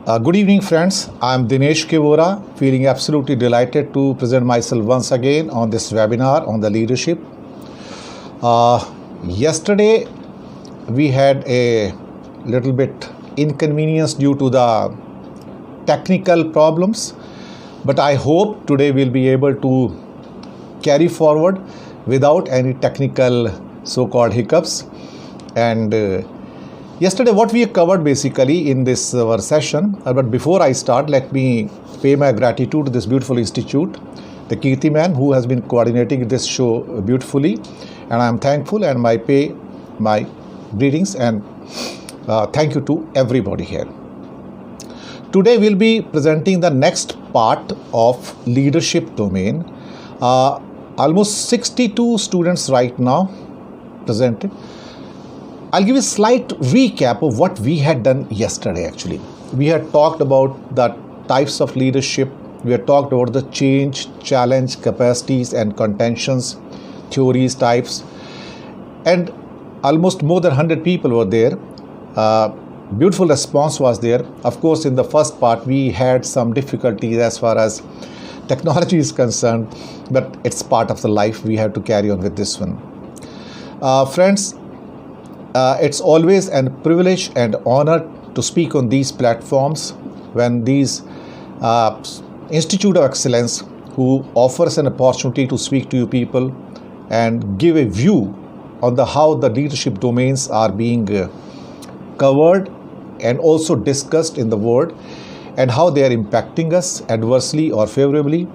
Good evening, friends. I'm Dinesh Kivora, feeling absolutely delighted to present myself once again on this webinar on the leadership. Yesterday, we had a little bit inconvenience due to the technical problems, but I hope today we'll be able to carry forward without any technical so-called hiccups. And yesterday, what we covered basically in this our session, but before I start, let me pay my gratitude to this beautiful institute, the Kirti man, who has been coordinating this show beautifully, and I am thankful and pay my greetings and thank you to everybody here. Today, we'll be presenting the next part of leadership domain. Almost 62 students right now presented. I'll give you a slight recap of what we had done yesterday actually. We had talked about the types of leadership. We had talked about the change, challenge, capacities and contentions, theories, types. And almost more than 100 people were there. Beautiful response was there. Of course, in the first part, we had some difficulties as far as technology is concerned, but it's part of the life. We have to carry on with this one. Friends, it's always a privilege and honor to speak on these platforms when these Institute of Excellence who offers an opportunity to speak to you people and give a view on how the leadership domains are being covered and also discussed in the world and how they are impacting us adversely or favorably.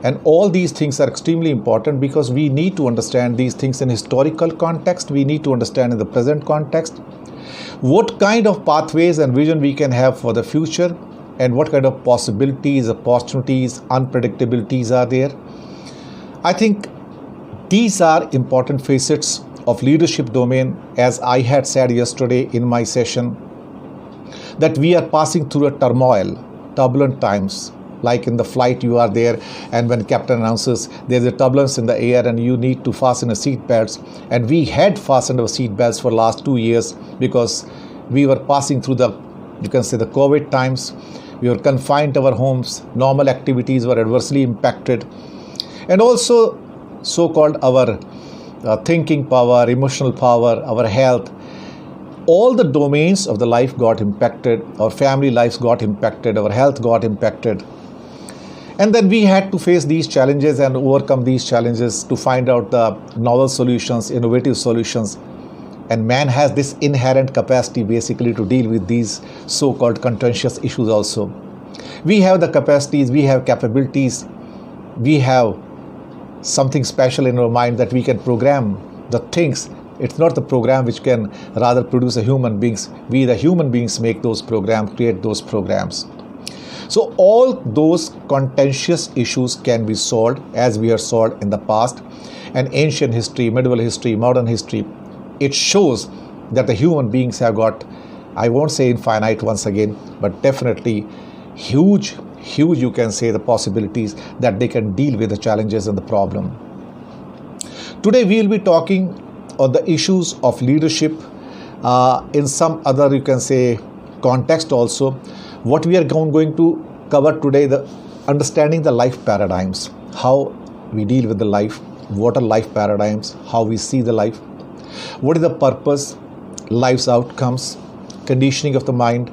And all these things are extremely important because we need to understand these things in historical context. We need to understand in the present context what kind of pathways and vision we can have for the future and what kind of possibilities, opportunities, unpredictabilities are there. I think these are important facets of leadership domain, as I had said yesterday in my session, that we are passing through a turmoil, turbulent times. Like in the flight, you are there, and when captain announces there's a turbulence in the air and you need to fasten a seat belts, and we had fastened our seat belts for last 2 years because we were passing through the COVID times. We were confined to our homes. Normal activities were adversely impacted, and also so-called our thinking power, emotional power, our health. All the domains of the life got impacted. Our family lives got impacted. Our health got impacted. And then we had to face these challenges and overcome these challenges to find out the novel solutions, innovative solutions. And man has this inherent capacity basically to deal with these so-called contentious issues also. We have the capacities, we have capabilities, we have something special in our mind that we can program the things. It's not the program which can rather produce a human beings. We the human beings make those programs, create those programs. So all those contentious issues can be solved as we have solved in the past. And ancient history, medieval history, modern history, it shows that the human beings have got, I won't say infinite once again, but definitely huge you can say the possibilities that they can deal with the challenges and the problem. Today we will be talking on the issues of leadership in some other you can say context also. What we are going to cover today, the understanding the life paradigms, how we deal with the life, what are life paradigms, how we see the life, what is the purpose, life's outcomes, conditioning of the mind,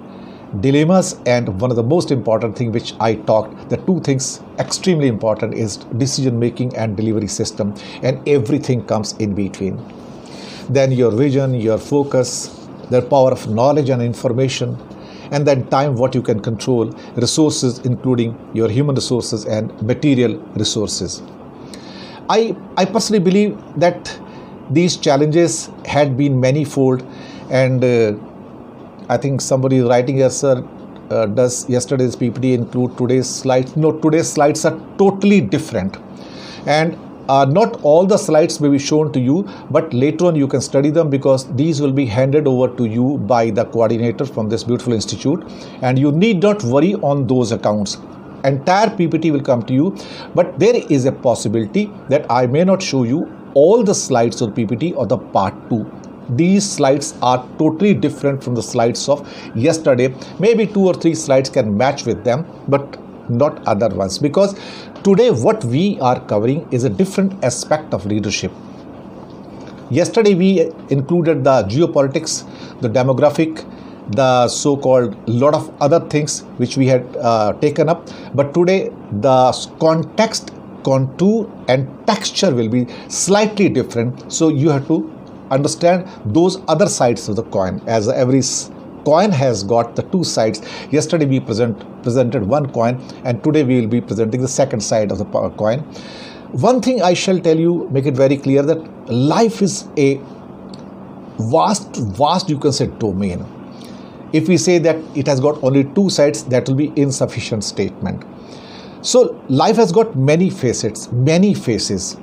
dilemmas, and one of the most important thing which I talked, the two things extremely important is decision making and delivery system, and everything comes in between. Then your vision, your focus, the power of knowledge and information, and then time what you can control, resources including your human resources and material resources. I personally believe that these challenges had been manifold, and I think somebody is writing here, sir, does yesterday's PPT include today's slides? No, today's slides are totally different, and not all the slides may be shown to you, but later on you can study them because these will be handed over to you by the coordinator from this beautiful institute, and you need not worry on those accounts. Entire PPT will come to you, but there is a possibility that I may not show you all the slides or PPT or the part 2 These slides are totally different from the slides of yesterday. Maybe 2 or 3 slides can match with them, but not other ones, because today what we are covering is a different aspect of leadership. Yesterday we included the geopolitics, the demographic, the so-called lot of other things which we had taken up, but today the context, contour and texture will be slightly different, so you have to understand those other sides of the coin, as every coin has got the 2 sides. Yesterday we presented one coin, and today we will be presenting the second side of the coin. One thing I shall tell you, make it very clear, that life is a vast you can say domain. If we say that it has got only 2 sides, that will be insufficient statement. So life has got many facets, many faces.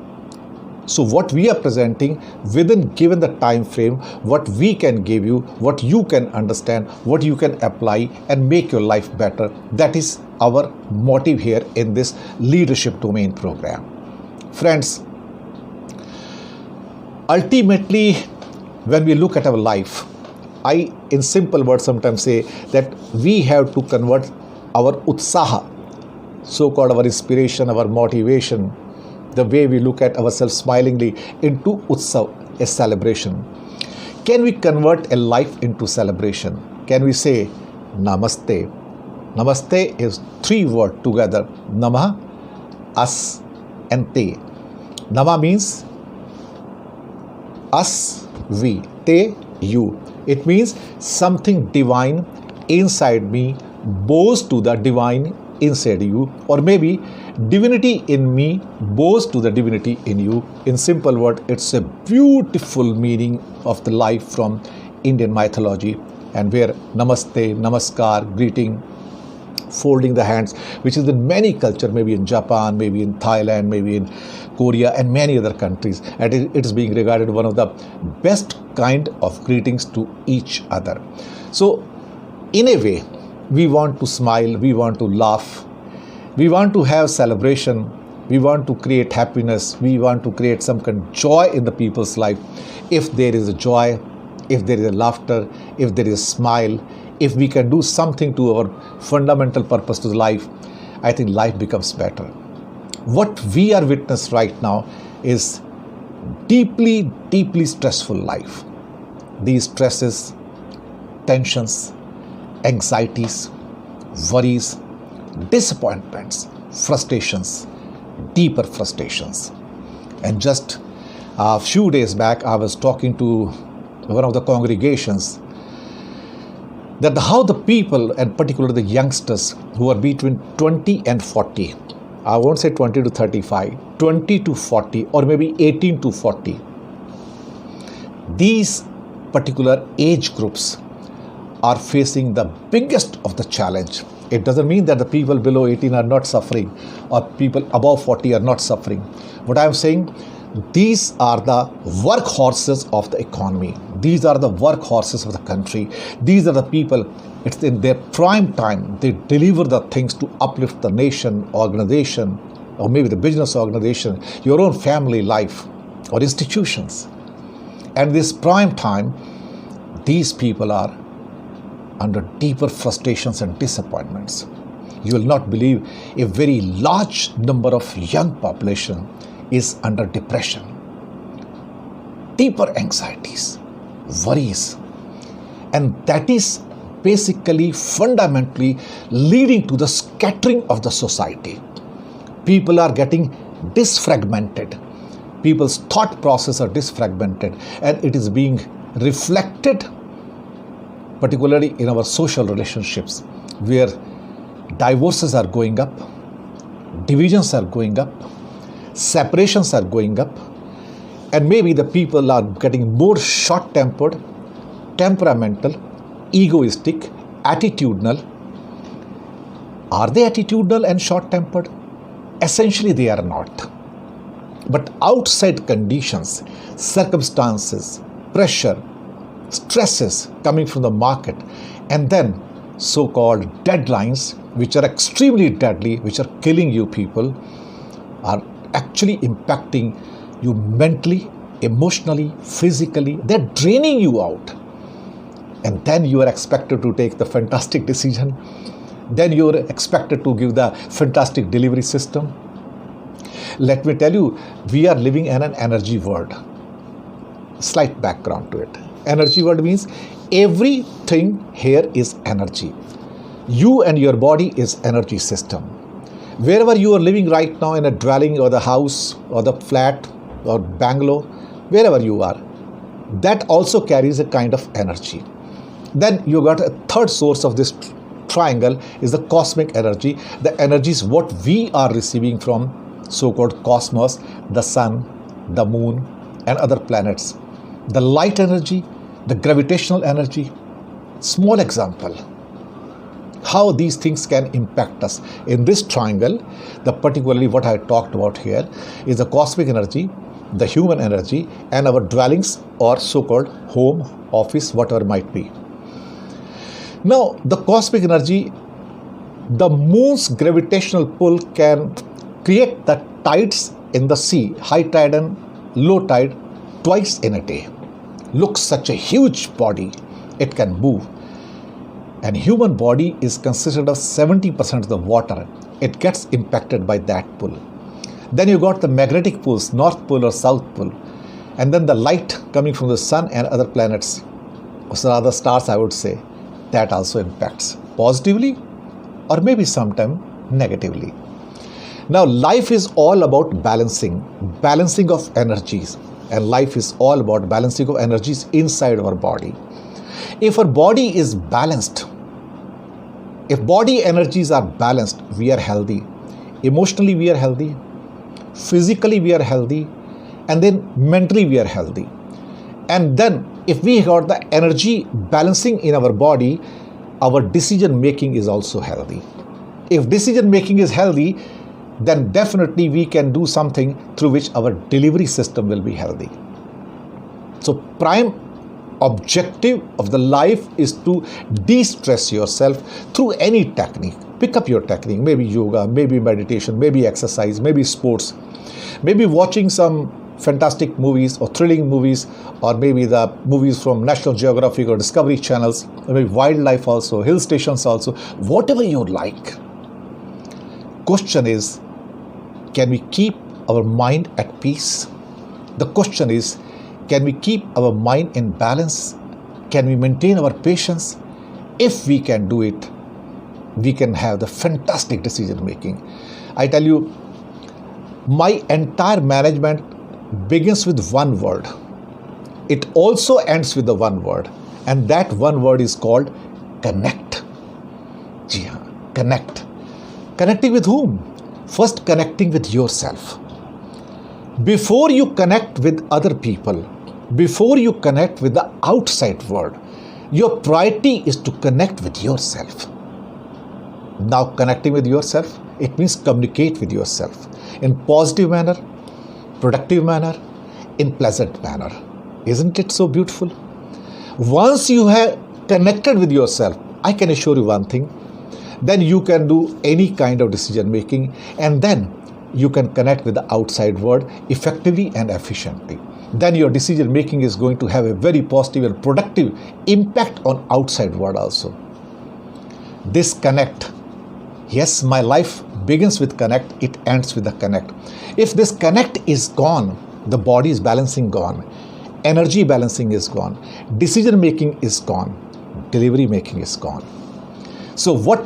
So what we are presenting within given the time frame, what we can give you, what you can understand, what you can apply and make your life better, that is our motive here in this leadership domain program. Friends, ultimately when we look at our life, I in simple words sometimes say that we have to convert our utsaha, so-called our inspiration, our motivation, the way we look at ourselves smilingly, into utsav, a celebration. Can we convert a life into celebration? Can we say namaste? Namaste is 3 words together: Namah, us and te. Nama means us, we, te, you. It means something divine inside me bows to the divine inside you, or maybe divinity in me bows to the divinity in you. In simple word, it's a beautiful meaning of the life from Indian mythology, and where namaste, namaskar, greeting, folding the hands, which is in many cultures, maybe in Japan, maybe in Thailand, maybe in Korea and many other countries, and it is being regarded one of the best kind of greetings to each other. So in a way, we want to smile, we want to laugh, we want to have celebration, we want to create happiness, we want to create some kind of joy in the people's life. If there is a joy, if there is a laughter, if there is a smile, if we can do something to our fundamental purpose to life, I think life becomes better. What we are witnessing right now is deeply stressful life. These stresses, tensions, anxieties, worries, disappointments, frustrations, deeper frustrations. And just a few days back, I was talking to one of the congregations that how the people, and particularly the youngsters who are between 20 and 40, I won't say 20 to 35, 20 to 40, or maybe 18 to 40, these particular age groups are facing the biggest of the challenge. It doesn't mean that the people below 18 are not suffering or people above 40 are not suffering. What I am saying, these are the workhorses of the economy. These are the workhorses of the country. These are the people, it's in their prime time. They deliver the things to uplift the nation, organization, or maybe the business organization, your own family life or institutions. And this prime time, these people are under deeper frustrations and disappointments. You will not believe a very large number of young population is under depression, deeper anxieties, worries, and that is basically fundamentally leading to the scattering of the society. People are getting disfragmented. People's thought process are disfragmented, and it is being reflected particularly in our social relationships, where divorces are going up, divisions are going up, separations are going up, and maybe the people are getting more short-tempered, temperamental, egoistic, attitudinal. Are they attitudinal and short-tempered? Essentially, they are not. But outside conditions, circumstances, pressure, stresses coming from the market, and then so-called deadlines, which are extremely deadly, which are killing you people, are actually impacting you mentally, emotionally, physically, they're draining you out. And then you are expected to take the fantastic decision. Then you are expected to give the fantastic delivery system. Let me tell you, we are living in an energy world. Slight background to it. Energy world means everything here is energy. You and your body is energy system. Wherever you are living right now, in a dwelling or the house or the flat or Bangalore, wherever you are, that also carries a kind of energy. Then you got a third source of this triangle is the cosmic energy. The energy is what we are receiving from so-called cosmos, the sun, the moon, and other planets. The light energy, the gravitational energy. Small example. How these things can impact us. In this triangle, particularly what I talked about here is the cosmic energy, the human energy, and our dwellings or so-called home, office, whatever might be. Now, the cosmic energy, the moon's gravitational pull can create the tides in the sea, high tide and low tide, twice in a day. Looks such a huge body, it can move. And human body is consisted of 70% of the water. It gets impacted by that pull. Then you got the magnetic pulls, north pole or south pole. And then the light coming from the sun and other planets, or other stars I would say, that also impacts positively or maybe sometime negatively. Now life is all about balancing of energies, and life is all about balancing of energies inside our body. If our body is balanced, if body energies are balanced, we are healthy. Emotionally we are healthy, physically we are healthy, and then mentally we are healthy. And then if we got the energy balancing in our body, our decision making is also healthy. If decision making is healthy, then definitely we can do something through which our delivery system will be healthy. So prime objective of the life is to de-stress yourself through any technique. Pick up your technique, maybe yoga, maybe meditation, maybe exercise, maybe sports, maybe watching some fantastic movies or thrilling movies, or maybe the movies from National Geographic or Discovery channels, or maybe wildlife also, hill stations also, whatever you like. Question is, can we keep our mind at peace? The question is, can we keep our mind in balance? Can we maintain our patience? If we can do it, we can have the fantastic decision making. I tell you, my entire management begins with one word. It also ends with the one word, and that one word is called connect. Connect. Connecting with whom? First, connecting with yourself. Before you connect with other people, before you connect with the outside world, your priority is to connect with yourself. Now, connecting with yourself, it means communicate with yourself in positive manner, productive manner, in pleasant manner. Isn't it so beautiful? Once you have connected with yourself, I can assure you one thing, then you can do any kind of decision making, and then you can connect with the outside world effectively and efficiently. Then your decision making is going to have a very positive and productive impact on outside world also. This connect, yes, my life begins with connect, it ends with the connect. If this connect is gone, the body is balancing gone, energy balancing is gone, decision making is gone, delivery making is gone. So what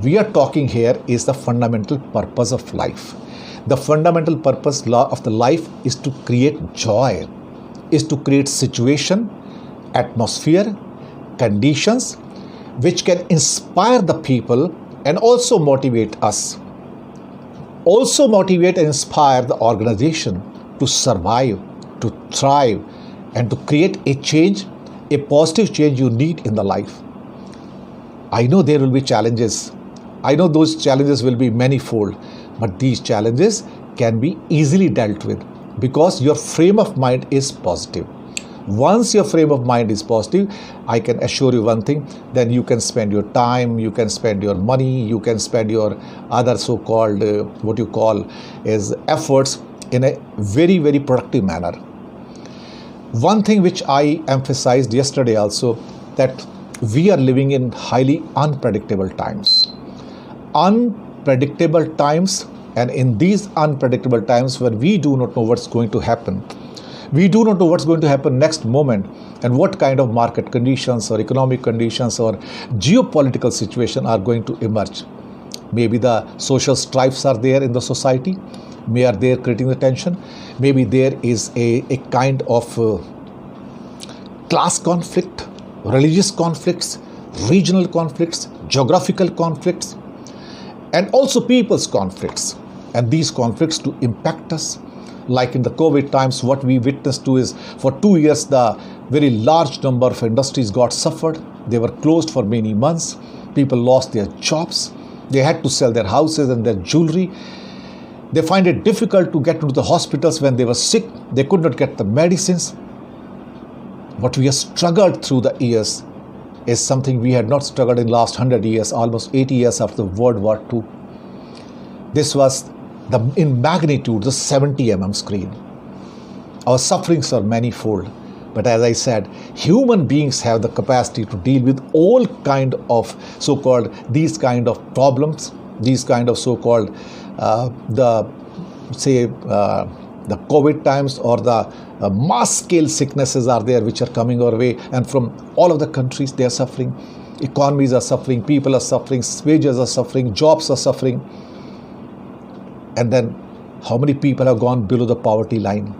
we are talking here is the fundamental purpose of life. The fundamental purpose of the life is to create joy, is to create situation, atmosphere, conditions which can inspire the people and also motivate us. Also motivate and inspire the organization to survive, to thrive, and to create a change, a positive change you need in the life. I know there will be challenges. I know those challenges will be manifold, but these challenges can be easily dealt with because your frame of mind is positive. Once your frame of mind is positive, I can assure you one thing, then you can spend your time, you can spend your money, you can spend your other so-called, what you call is efforts in a very, very productive manner. One thing which I emphasized yesterday also, that we are living in highly unpredictable times. Unpredictable times, and in these unpredictable times where we do not know what's going to happen, we do not know what's going to happen next moment, and what kind of market conditions or economic conditions or geopolitical situation are going to emerge. Maybe the social strifes are there in the society, may are there creating the tension. Maybe there is a kind of class conflict, religious conflicts, regional conflicts, geographical conflicts, and also people's conflicts. And these conflicts to impact us. Like in the COVID times, what we witnessed to is for 2 years, the very large number of industries got suffered. They were closed for many months. People lost their jobs. They had to sell their houses and their jewelry. They find it difficult to get into the hospitals when they were sick. They could not get the medicines. What we have struggled through the years is something we had not struggled in the last 100 years, almost 80 years after World War II. This was in magnitude, the 70 mm screen. Our sufferings are manifold. But as I said, human beings have the capacity to deal with all kind of these kind of problems, these kind of the COVID times, or the mass scale sicknesses are there which are coming our way, and from all of the countries they are suffering. Economies are suffering, people are suffering, wages are suffering, jobs are suffering. And then how many people have gone below the poverty line?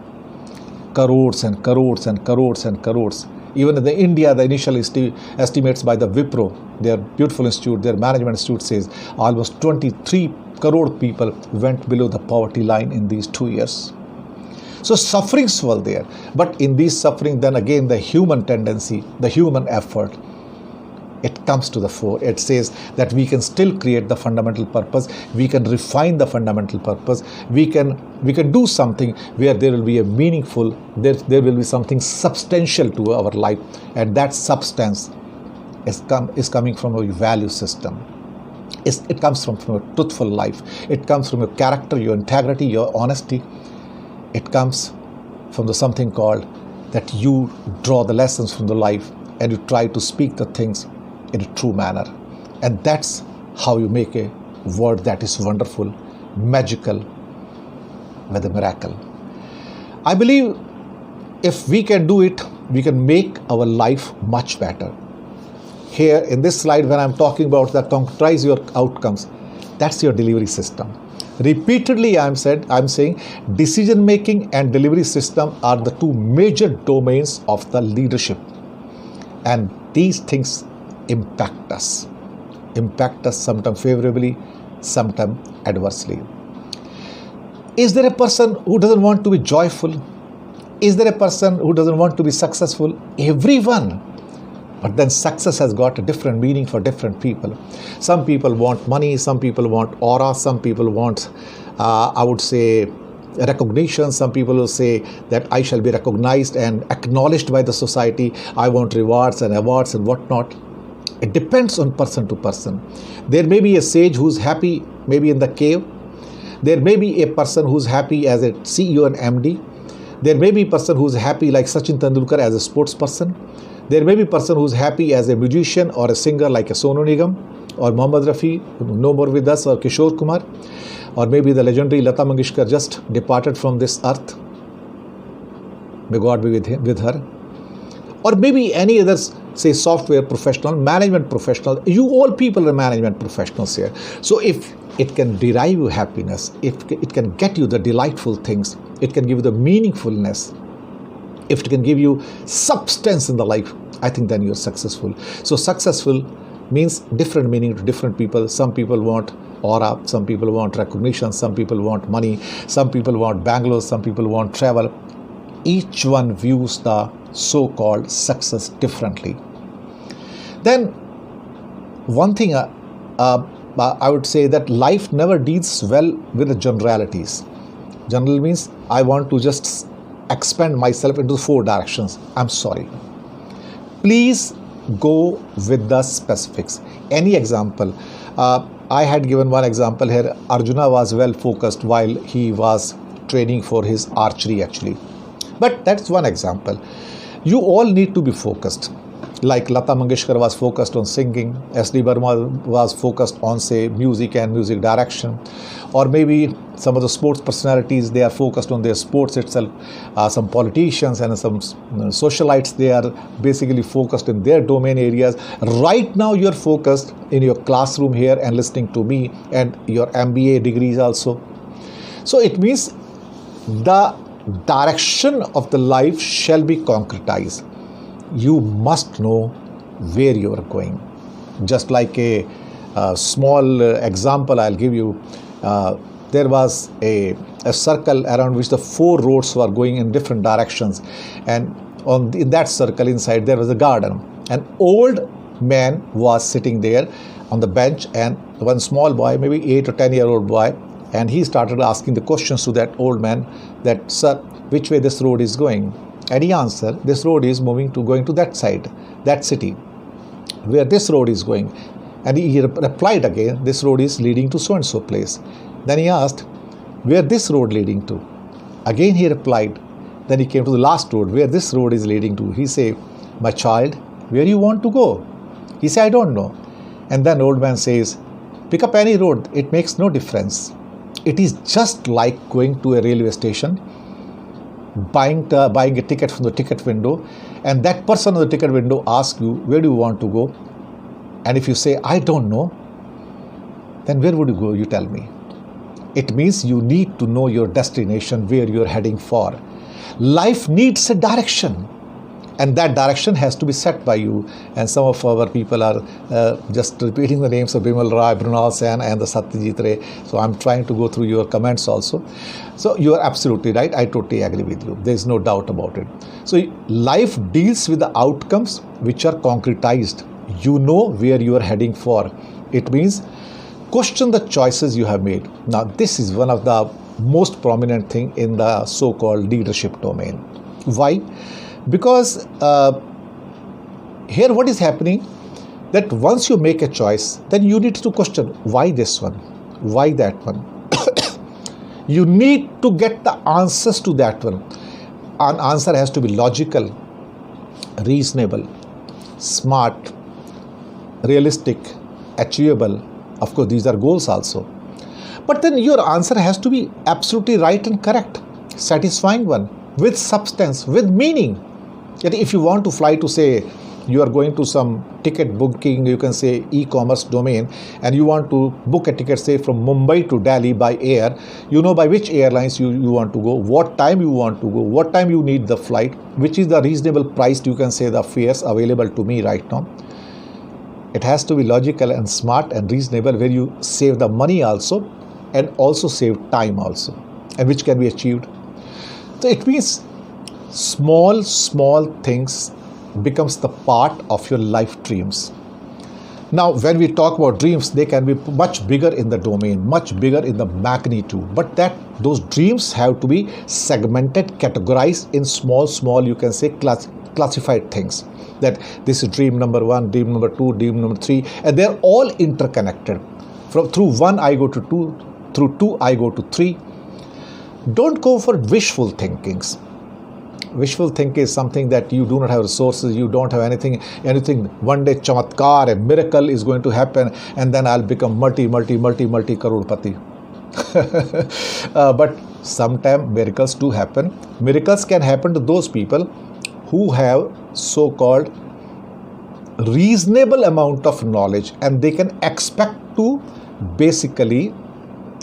Crores and crores and crores and crores. Even in India, the initial estimates by the Wipro, their beautiful institute, their management institute, says almost 23 crore people went below the poverty line in these 2 years. So sufferings were there. But in these suffering, then again, the human tendency, the human effort, it comes to the fore. It says that we can still create the fundamental purpose. We can refine the fundamental purpose. We can do something where there will be a meaningful, there will be something substantial to our life, and that substance is coming from a value system. It comes from a truthful life. It comes from your character, your integrity, your honesty. It comes from something called that you draw the lessons from the life and you try to speak the things in a true manner. And that's how you make a word that is wonderful, magical, with a miracle. I believe if we can do it, we can make our life much better. Here in this slide, when I'm talking about that concretize your outcomes, that's your delivery system. Repeatedly I'm saying decision making and delivery system are the two major domains of the leadership. And these things impact us sometimes favorably, sometimes adversely. Is there a person who doesn't want to be joyful? Is there a person who doesn't want to be successful? Everyone. But then success has got a different meaning for different people. Some people want money, some people want aura, some people want, I would say, recognition. Some people will say that I shall be recognized and acknowledged by the society. I want rewards and awards and whatnot. It depends on person to person. There may be a sage who's happy maybe in the cave. There may be a person who's happy as a CEO and MD. There may be a person who's happy like Sachin Tendulkar as a sports person. There may be a person who's happy as a musician or a singer like a Sonu Nigam or Mohammad Rafi, no more with us, or Kishore Kumar, or maybe the legendary Lata Mangeshkar just departed from this earth. May God be with her. Or maybe any other, say, software professional, management professional. You all people are management professionals here. So if it can derive you happiness, if it can get you the delightful things, it can give you the meaningfulness, if it can give you substance in the life, I think then you're successful. So successful means different meaning to different people. Some people want aura, some people want recognition, some people want money, some people want Bangalore, some people want travel. Each one views the so-called success differently. Then one thing I would say that life never deals well with the generalities. General means I want to just expand myself into 4 directions. I'm sorry. Please go with the specifics. Any example. I had given one example here. Arjuna was well focused while he was training for his archery actually. But that's one example. You all need to be focused. Like Lata Mangeshkar was focused on singing, S.D. Burma was focused on, say, music and music direction, or maybe some of the sports personalities, they are focused on their sports itself. Some politicians and some socialites, they are basically focused in their domain areas. Right now, you're focused in your classroom here and listening to me, and your MBA degrees also. So it means the direction of the life shall be concretized. You must know where you are going. Just like a small example I'll give you. There was a circle around which the 4 roads were going in different directions, and in that circle inside there was a garden. An old man was sitting there on the bench, and one small boy, maybe 8 or 10-year-old boy, and he started asking the questions to that old man that, "Sir, which way this road is going?" And he answered, "This road is going to that side, that city, where this road is going." And he replied again, "This road is leading to so and so place." Then he asked, "Where this road leading to?" Again he replied. Then he came to the last road, "Where this road is leading to?" He said, "My child, where you want to go?" He said, "I don't know." And then old man says, "Pick up any road, it makes no difference." It is just like going to a railway station, buying a ticket from the ticket window, and that person on the ticket window asks you, "Where do you want to go?" And if you say, "I don't know," then where would you go? You tell me. It means you need to know your destination, where you're heading for. Life needs a direction, and that direction has to be set by you. And some of our people are just repeating the names of Bimal Rai, Brunal Sen, and the Satyajit Ray. So I'm trying to go through your comments also. So you are absolutely right. I totally agree with you. There is no doubt about it. So life deals with the outcomes which are concretized. You know where you are heading for. It means question the choices you have made. Now, this is one of the most prominent thing in the so-called leadership domain. Why? Because here what is happening, that once you make a choice, then you need to question, why this one? Why that one? You need to get the answers to that one. An answer has to be logical, reasonable, smart, realistic, achievable. Of course, these are goals also. But then your answer has to be absolutely right and correct, satisfying one, with substance, with meaning. Yet if you want to fly to, say, you are going to some ticket booking, you can say e-commerce domain, and you want to book a ticket, say, from Mumbai to Delhi by air, you know by which airlines you want to go, what time you want to go, what time you need the flight, which is the reasonable price, you can say, the fares available to me right now. It has to be logical and smart and reasonable, where you save the money also and also save time also, and which can be achieved. So it means small things becomes the part of your life dreams. Now, when we talk about dreams, they can be much bigger in the domain, much bigger in the magnitude, but those dreams have to be segmented, categorized in small, you can say, classified things. That this is dream number 1, dream number 2, dream number 3, and they're all interconnected. Through 1 I go to 2, through 2 I go to 3. Don't go for wishful thinkings. Wishful thinking is something that you do not have resources, you don't have anything. One day chamatkar, a miracle is going to happen, and then I'll become multi crorepati. But sometimes miracles do happen. Miracles can happen to those people who have so-called reasonable amount of knowledge, and they can expect to basically,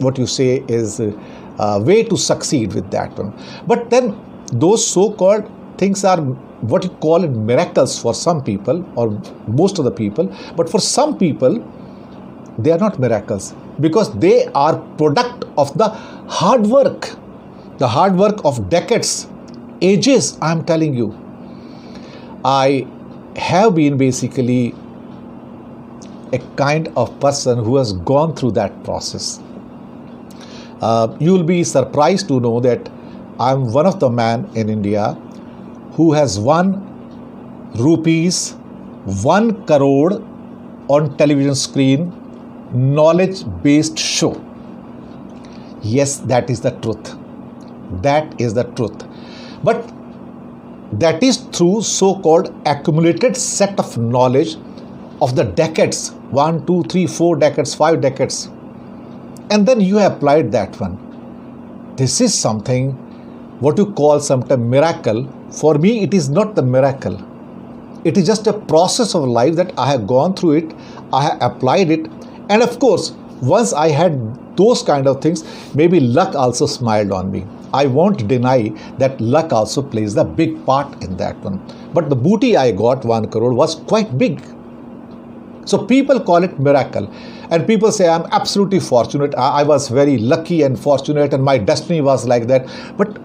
what you say is a way to succeed with that one. But then those so-called things are what you call it miracles for some people or most of the people, but for some people they are not miracles, because they are product of the hard work of decades, ages. I am telling you, I have been basically a kind of person who has gone through that process. You will be surprised to know that I am one of the men in India who has won rupees 1 crore on television screen, knowledge-based show. Yes, that is the truth. That is the truth. But That is through so-called accumulated set of knowledge of the decades, 1, 2, 3, 4 decades, 5 decades. And then you applied that one. This is something what you call sometimes miracle. For me, it is not the miracle. It is just a process of life that I have gone through it, I have applied it, and of course, once I had those kind of things, maybe luck also smiled on me. I won't deny that luck also plays the big part in that one. But the booty I got, 1 crore, was quite big. So people call it miracle. And people say I'm absolutely fortunate. I was very lucky and fortunate and my destiny was like that. But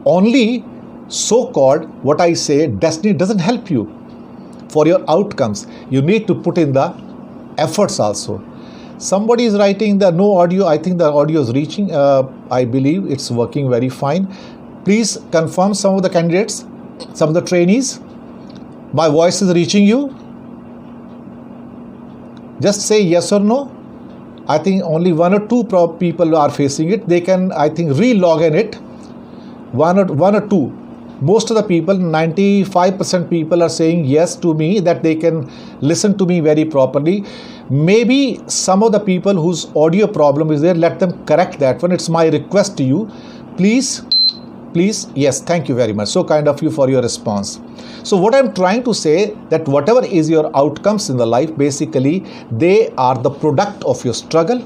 only so-called, what I say, destiny doesn't help you for your outcomes. You need to put in the efforts also. Somebody is writing the no audio. I think the audio is reaching. I believe it's working very fine. Please confirm some of the candidates, some of the trainees. My voice is reaching you. Just say yes or no. I think only 1 or 2 people are facing it. They can, I think, re-log in it. One or two. Most of the people, 95% people are saying yes to me, that they can listen to me very properly. Maybe some of the people whose audio problem is there, let them correct that one. It's my request to you. Please, yes, thank you very much. So kind of you for your response. So what I'm trying to say, that whatever is your outcomes in the life, basically, they are the product of your struggle,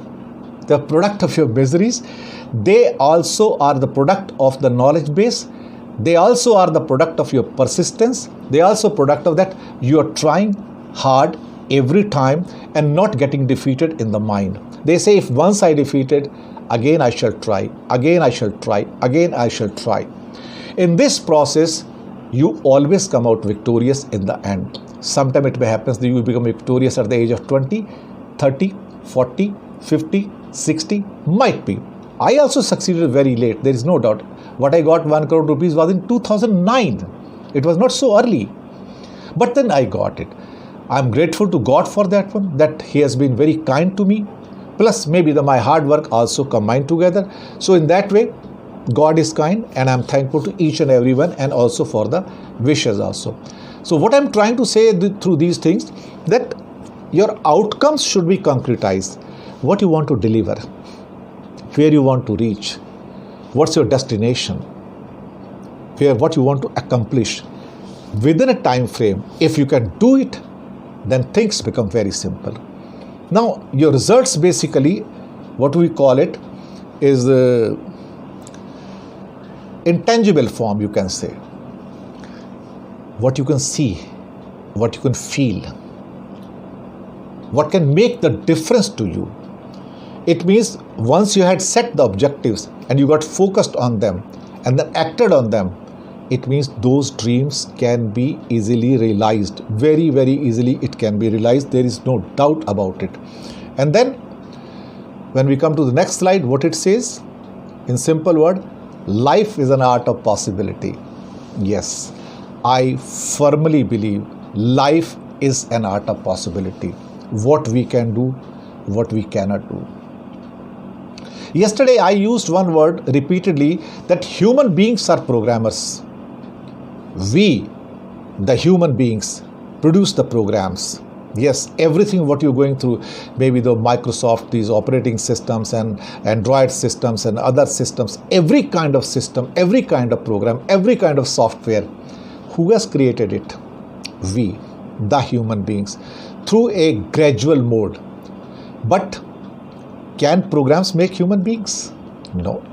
the product of your miseries. They also are the product of the knowledge base. They also are the product of your persistence. They are also product of that you are trying hard every time and not getting defeated in the mind. They say, if once I defeated, again I shall try, again I shall try, again I shall try. In this process, you always come out victorious in the end. Sometimes it may happen that you become victorious at the age of 20, 30, 40, 50, 60, might be. I also succeeded very late, there is no doubt. What I got 1 crore rupees was in 2009. It was not so early. But then I got it. I'm grateful to God for that one, that He has been very kind to me. Plus maybe my hard work also combined together. So in that way, God is kind, and I'm thankful to each and everyone, and also for the wishes also. So what I'm trying to say through these things, that your outcomes should be concretized. What you want to deliver, where you want to reach, what's your destination, what you want to accomplish within a time frame. If you can do it, then things become very simple. Now your results, basically what we call it is the intangible form, you can say. What you can see, what you can feel, what can make the difference to you. It means once you had set the objectives and you got focused on them and then acted on them, it means those dreams can be easily realized. Very, very easily it can be realized. There is no doubt about it. And then when we come to the next slide, what it says in simple word, life is an art of possibility. Yes, I firmly believe life is an art of possibility. What we can do, what we cannot do. Yesterday I used one word repeatedly, that human beings are programmers. We, the human beings, produce the programs. Yes, everything what you're going through, maybe the Microsoft, these operating systems and Android systems and other systems, every kind of system, every kind of program, every kind of software, who has created it? We, the human beings, through a gradual mode. But can programs make human beings? No.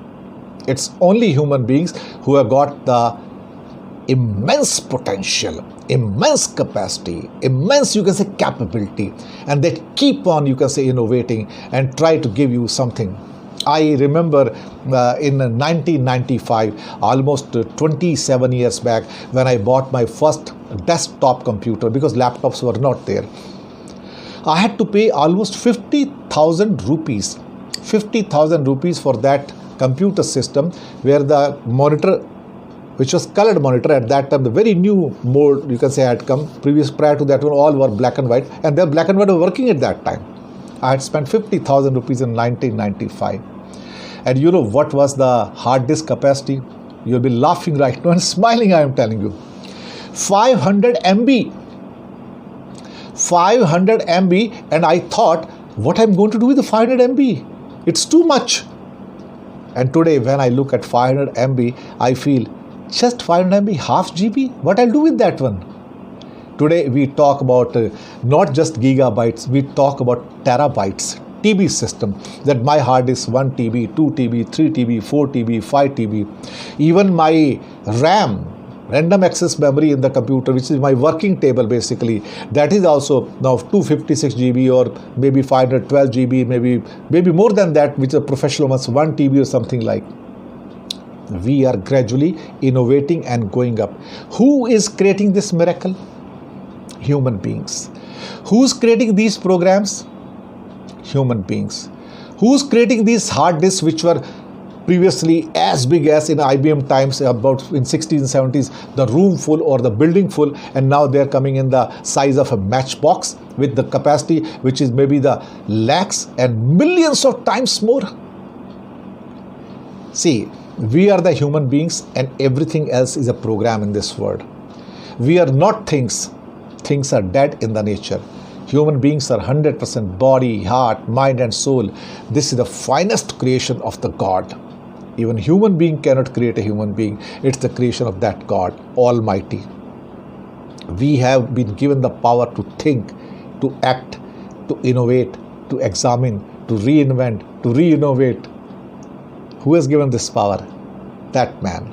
It's only human beings who have got the immense potential, immense capacity, immense, you can say, capability, and they keep on, you can say, innovating and try to give you something. I remember in 1995, almost 27 years back, when I bought my first desktop computer, because laptops were not there. I had to pay almost 50,000 rupees. 50,000 rupees for that computer system, where the monitor, which was colored monitor at that time, the very new mode, you can say, had come. Prior to that one, all were black and white, and the black and white were working at that time. I had spent 50,000 rupees in 1995. And you know what was the hard disk capacity? You'll be laughing right now and smiling, I am telling you. 500 MB. 500 MB, and I thought, what I'm going to do with the 500 MB? It's too much. And today when I look at 500 MB, I feel just 500 MB, half GB? What I'll do with that one? Today we talk about not just gigabytes, we talk about terabytes, TB system, that my hard disk 1 TB, 2 TB, 3 TB, 4 TB, 5 TB. Even my RAM, random access memory in the computer, which is my working table basically, that is also now 256 GB or maybe 512 GB, maybe more than that, which is a professional ones, 1 TB or something like. We are gradually innovating and going up. Who is creating this miracle? Human beings. Who's creating these programs? Human beings. Who's creating these hard disks which were previously as big as in IBM times, about in 60s and 70s, the room full or the building full, and now they're coming in the size of a matchbox with the capacity which is maybe the lakhs and millions of times more. See, we are the human beings and everything else is a program in this world. We are not things. Things are dead in the nature. Human beings are 100% body, heart, mind and soul. This is the finest creation of the God. Even human being cannot create a human being. It's the creation of that God, Almighty. We have been given the power to think, to act, to innovate, to examine, to reinvent, to re-innovate. Who has given this power? That man.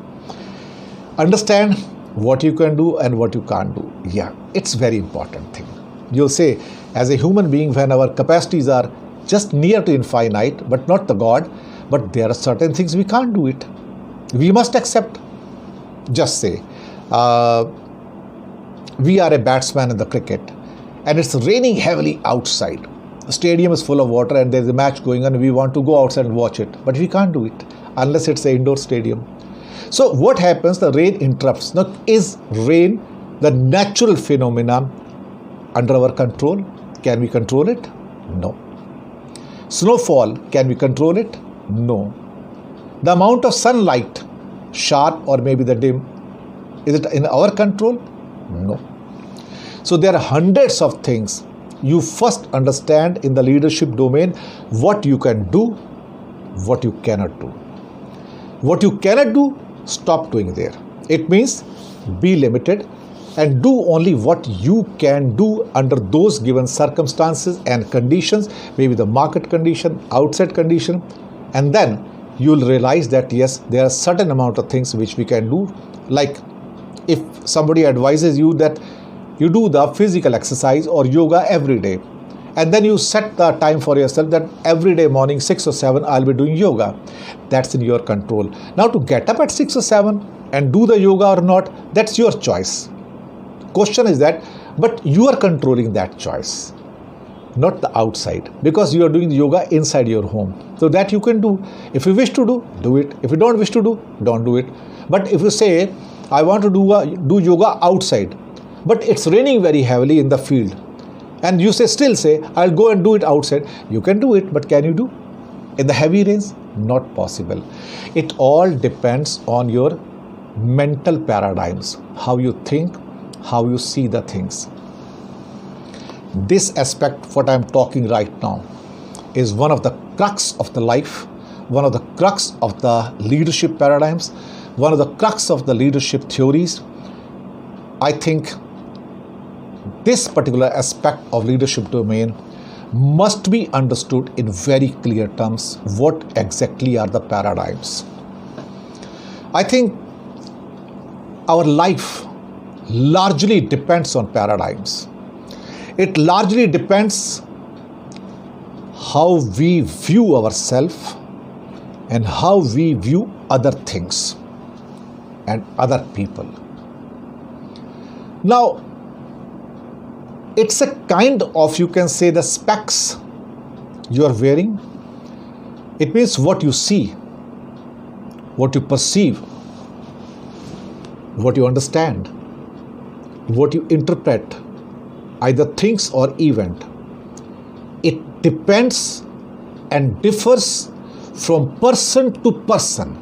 Understand what you can do and what you can't do. Yeah, it's very important thing. You'll say, as a human being, when our capacities are just near to infinite, but not the God, but there are certain things we can't do it. We must accept. Just say, we are a batsman in the cricket and it's raining heavily outside. The stadium is full of water and there's a match going on and we want to go outside and watch it. But we can't do it unless it's an indoor stadium. So what happens? The rain interrupts. Now, is rain the natural phenomenon under our control? Can we control it? No. Snowfall, can we control it? No. The amount of sunlight, sharp or maybe the dim, is it in our control? No. So there are hundreds of things. You first understand in the leadership domain what you can do, what you cannot do. What you cannot do, stop doing there. It means be limited and do only what you can do under those given circumstances and conditions, maybe the market condition, outside condition, and then you'll realize that yes, there are certain amount of things which we can do. Like if somebody advises you that you do the physical exercise or yoga every day, and then you set the time for yourself that every day morning 6 or 7 I'll be doing yoga. That's in your control. Now to get up at 6 or 7 and do the yoga or not, that's your choice. Question is that, but you are controlling that choice, not the outside, because you are doing the yoga inside your home. So that you can do. If you wish to do it. If you don't wish to do, don't do it. But if you say, I want to do yoga outside, but it's raining very heavily in the field, and you still say, I'll go and do it outside. You can do it, but can you do? In the heavy rains? Not possible. It all depends on your mental paradigms, how you think, how you see the things. This aspect, what I'm talking right now, is one of the crux of the life, one of the crux of the leadership paradigms, one of the crux of the leadership theories. I think this particular aspect of leadership domain must be understood in very clear terms. What exactly are the paradigms? I think our life largely depends on paradigms. It largely depends how we view ourselves and how we view other things and other people. Now, it's a kind of, you can say, the specs you are wearing. It means what you see, what you perceive, what you understand, what you interpret, either things or event. It depends and differs from person to person.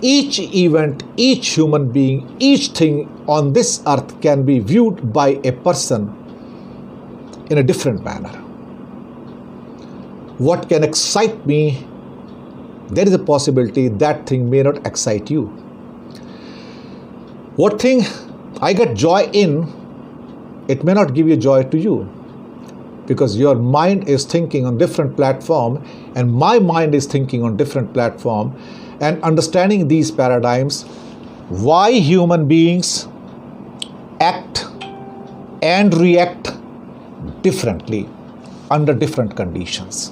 Each event, each human being, each thing on this earth can be viewed by a person in a different manner. What can excite me, there is a possibility that thing may not excite you. What thing I get joy in, it may not give you joy to you, because your mind is thinking on different platform and my mind is thinking on different platform. And understanding these paradigms, why human beings act and react differently under different conditions,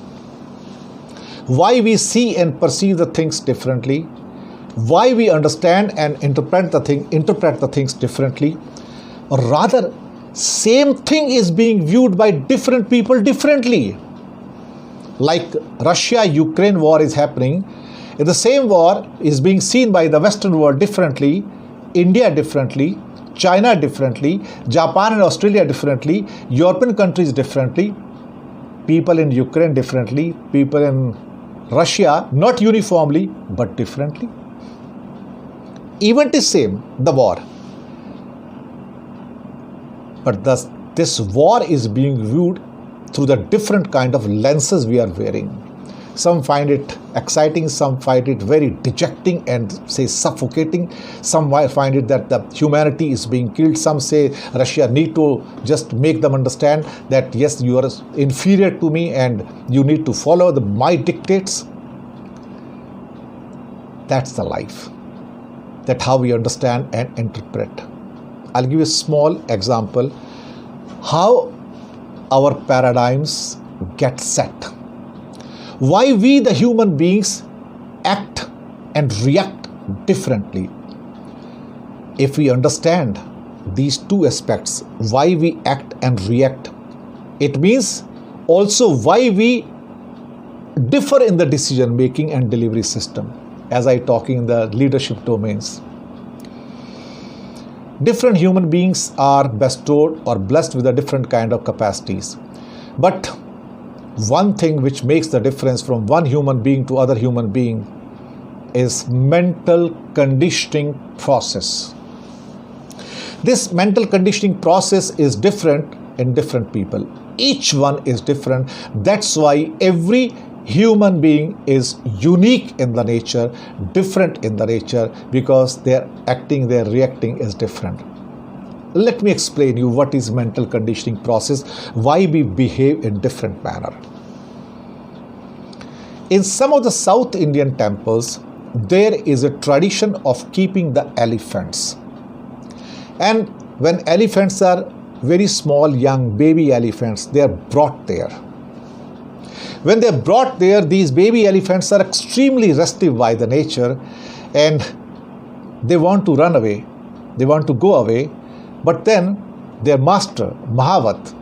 why we see and perceive the things differently, why we understand and interpret the things differently, or rather same thing is being viewed by different people differently. Like Russia-Ukraine war is happening, the same war is being seen by the Western world differently, India differently, China differently, Japan and Australia differently, European countries differently, people in Ukraine differently, people in Russia, not uniformly, but differently. Event is same, the war. But this war is being viewed through the different kind of lenses we are wearing. Some find it exciting, some find it very dejecting and say suffocating. Some find it that the humanity is being killed. Some say Russia need to just make them understand that yes, you are inferior to me and you need to follow my dictates. That's the life. That's how we understand and interpret. I'll give you a small example how our paradigms get set. Why we, the human beings, act and react differently. If we understand these two aspects, why we act and react, it means also why we differ in the decision making and delivery system, as I talk in the leadership domains. Different human beings are bestowed or blessed with a different kind of capacities. But one thing which makes the difference from one human being to other human being is mental conditioning process. This mental conditioning process is different in different people. Each one is different. That's why every human being is unique in the nature, different in the nature, because their acting, their reacting is different. Let me explain you what is mental conditioning process, why we behave in different manner. In some of the South Indian temples, there is a tradition of keeping the elephants. And when elephants are very small, young baby elephants, they are brought there. When they are brought there, these baby elephants are extremely restive by the nature and they want to run away, they want to go away. But then their master, Mahavat,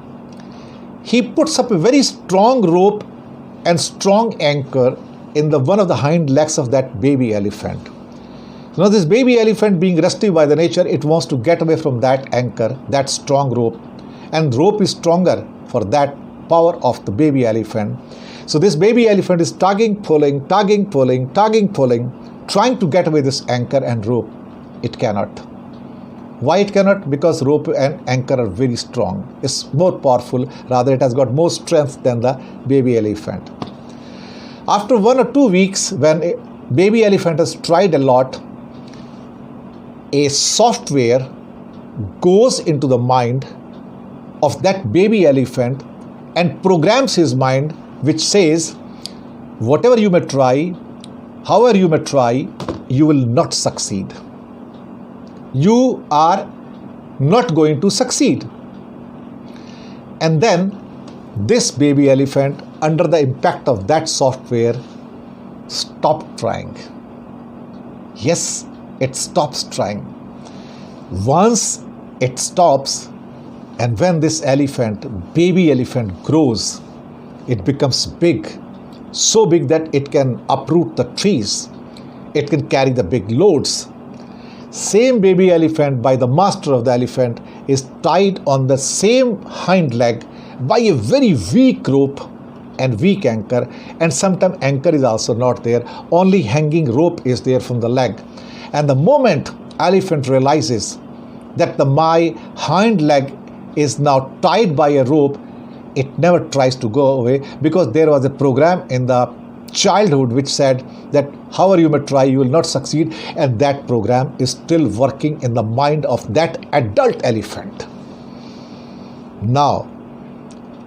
he puts up a very strong rope and strong anchor in the one of the hind legs of that baby elephant. Now this baby elephant, being restive by the nature, it wants to get away from that anchor, that strong rope, and rope is stronger for that power of the baby elephant. So this baby elephant is tugging, pulling, tugging, pulling, tugging, pulling, trying to get away this anchor and rope. It cannot. Why it cannot? Because rope and anchor are very strong. It's more powerful. Rather, it has got more strength than the baby elephant. After 1 or 2 weeks, when a baby elephant has tried a lot, a software goes into the mind of that baby elephant and programs his mind, which says, whatever you may try, however you may try, you will not succeed. You are not going to succeed. And then this baby elephant, under the impact of that software, stopped trying. Yes, it stops trying. Once it stops, and when this elephant, baby elephant, grows, it becomes big, so big that it can uproot the trees. It can carry the big loads. Same baby elephant, by the master of the elephant, is tied on the same hind leg by a very weak rope and weak anchor, and sometimes anchor is also not there, only hanging rope is there from the leg. And the moment elephant realizes that my hind leg is now tied by a rope, it never tries to go away, because there was a program in the childhood which said that however you may try, you will not succeed, and that program is still working in the mind of that adult elephant. Now,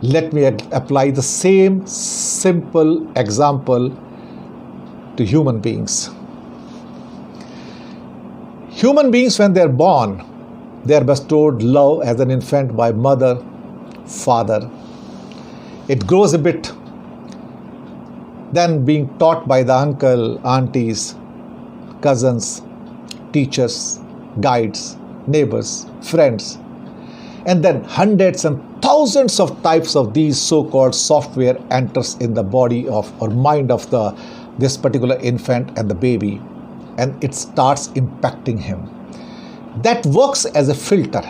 let me apply the same simple example to human beings. Human beings, when they are born, they are bestowed love as an infant by mother, father. It grows a bit, then being taught by the uncle, aunties, cousins, teachers, guides, neighbors, friends, and then hundreds and thousands of types of these so-called software enters in the body of or mind of this particular infant and the baby, and it starts impacting him. That works as a filter.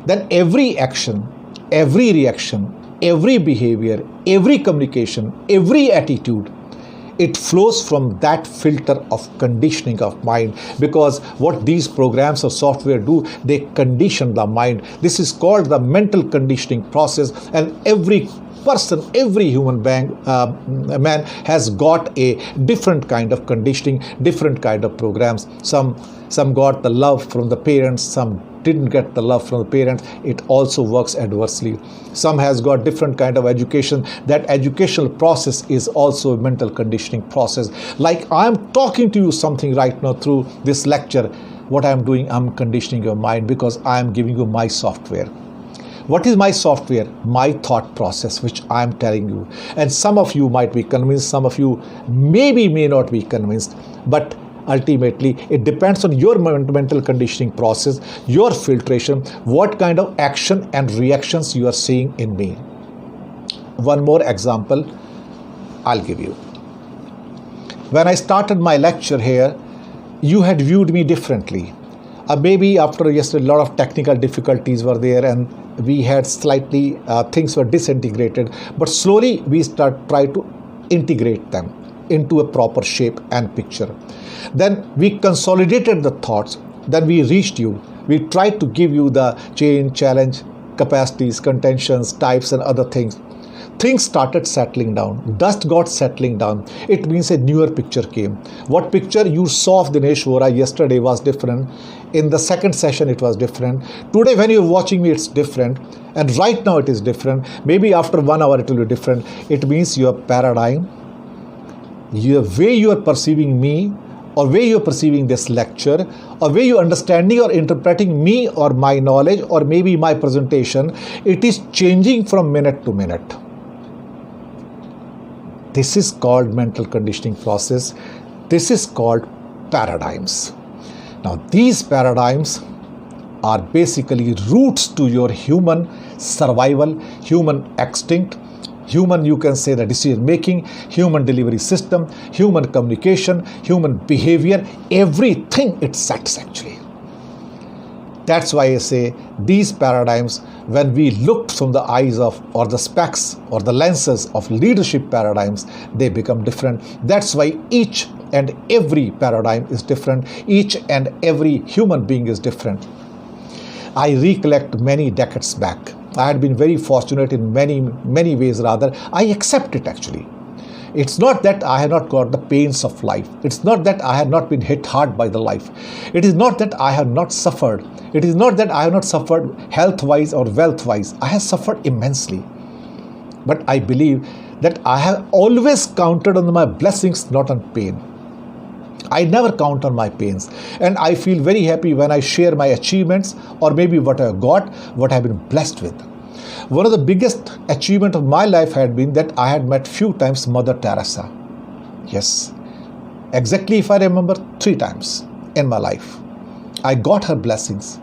Then every action, every reaction, every behavior, every communication, every attitude, it flows from that filter of conditioning of mind, because what these programs or software do, they condition the mind. This is called the mental conditioning process, and every person, every human being, man has got a different kind of conditioning, different kind of programs. Some got the love from the parents, some didn't get the love from the parents. It also works adversely. Some has got different kind of education. That educational process is also a mental conditioning process. Like I'm talking to you something right now through this lecture, what I'm doing, I'm conditioning your mind, because I'm giving you my software. What is my software? My thought process, which I'm telling you. And some of you might be convinced, some of you may not be convinced, but ultimately it depends on your mental conditioning process, your filtration, what kind of action and reactions you are seeing in me. One more example I'll give you. When I started my lecture here, you had viewed me differently. Maybe after yesterday, a lot of technical difficulties were there, and we had slightly, things were disintegrated, but slowly we try to integrate them into a proper shape and picture. Then we consolidated the thoughts, then we reached you. We tried to give you the change, challenge, capacities, contentions, types and other things. Things started settling down. Dust got settling down. It means a newer picture came. What picture you saw of Dinesh Vora yesterday was different. In the second session, it was different. Today, when you're watching me, it's different. And right now, it is different. Maybe after 1 hour, it will be different. It means your paradigm, your way you are perceiving me, or way you're perceiving this lecture, or way you're understanding or interpreting me or my knowledge, or maybe my presentation, it is changing from minute to minute. This is called mental conditioning process. This is called paradigms. Now, these paradigms are basically roots to your human survival, human extinct, human, you can say, the decision making, human delivery system, human communication, human behavior, everything it sets actually. That's why I say these paradigms, when we look from the eyes of, or the specs or the lenses of leadership paradigms, they become different. That's why each and every paradigm is different. Each and every human being is different. I recollect many decades back. I had been very fortunate in many ways rather. I accept it actually. It's not that I have not got the pains of life. It's not that I have not been hit hard by the life. It is not that I have not suffered. It is not that I have not suffered health-wise or wealth-wise. I have suffered immensely. But I believe that I have always counted on my blessings, not on pain. I never count on my pains. And I feel very happy when I share my achievements, or maybe what I have got, what I have been blessed with. One of the biggest achievements of my life had been that I had met few times Mother Teresa. Yes, exactly, if I remember, 3 times in my life. I got her blessings.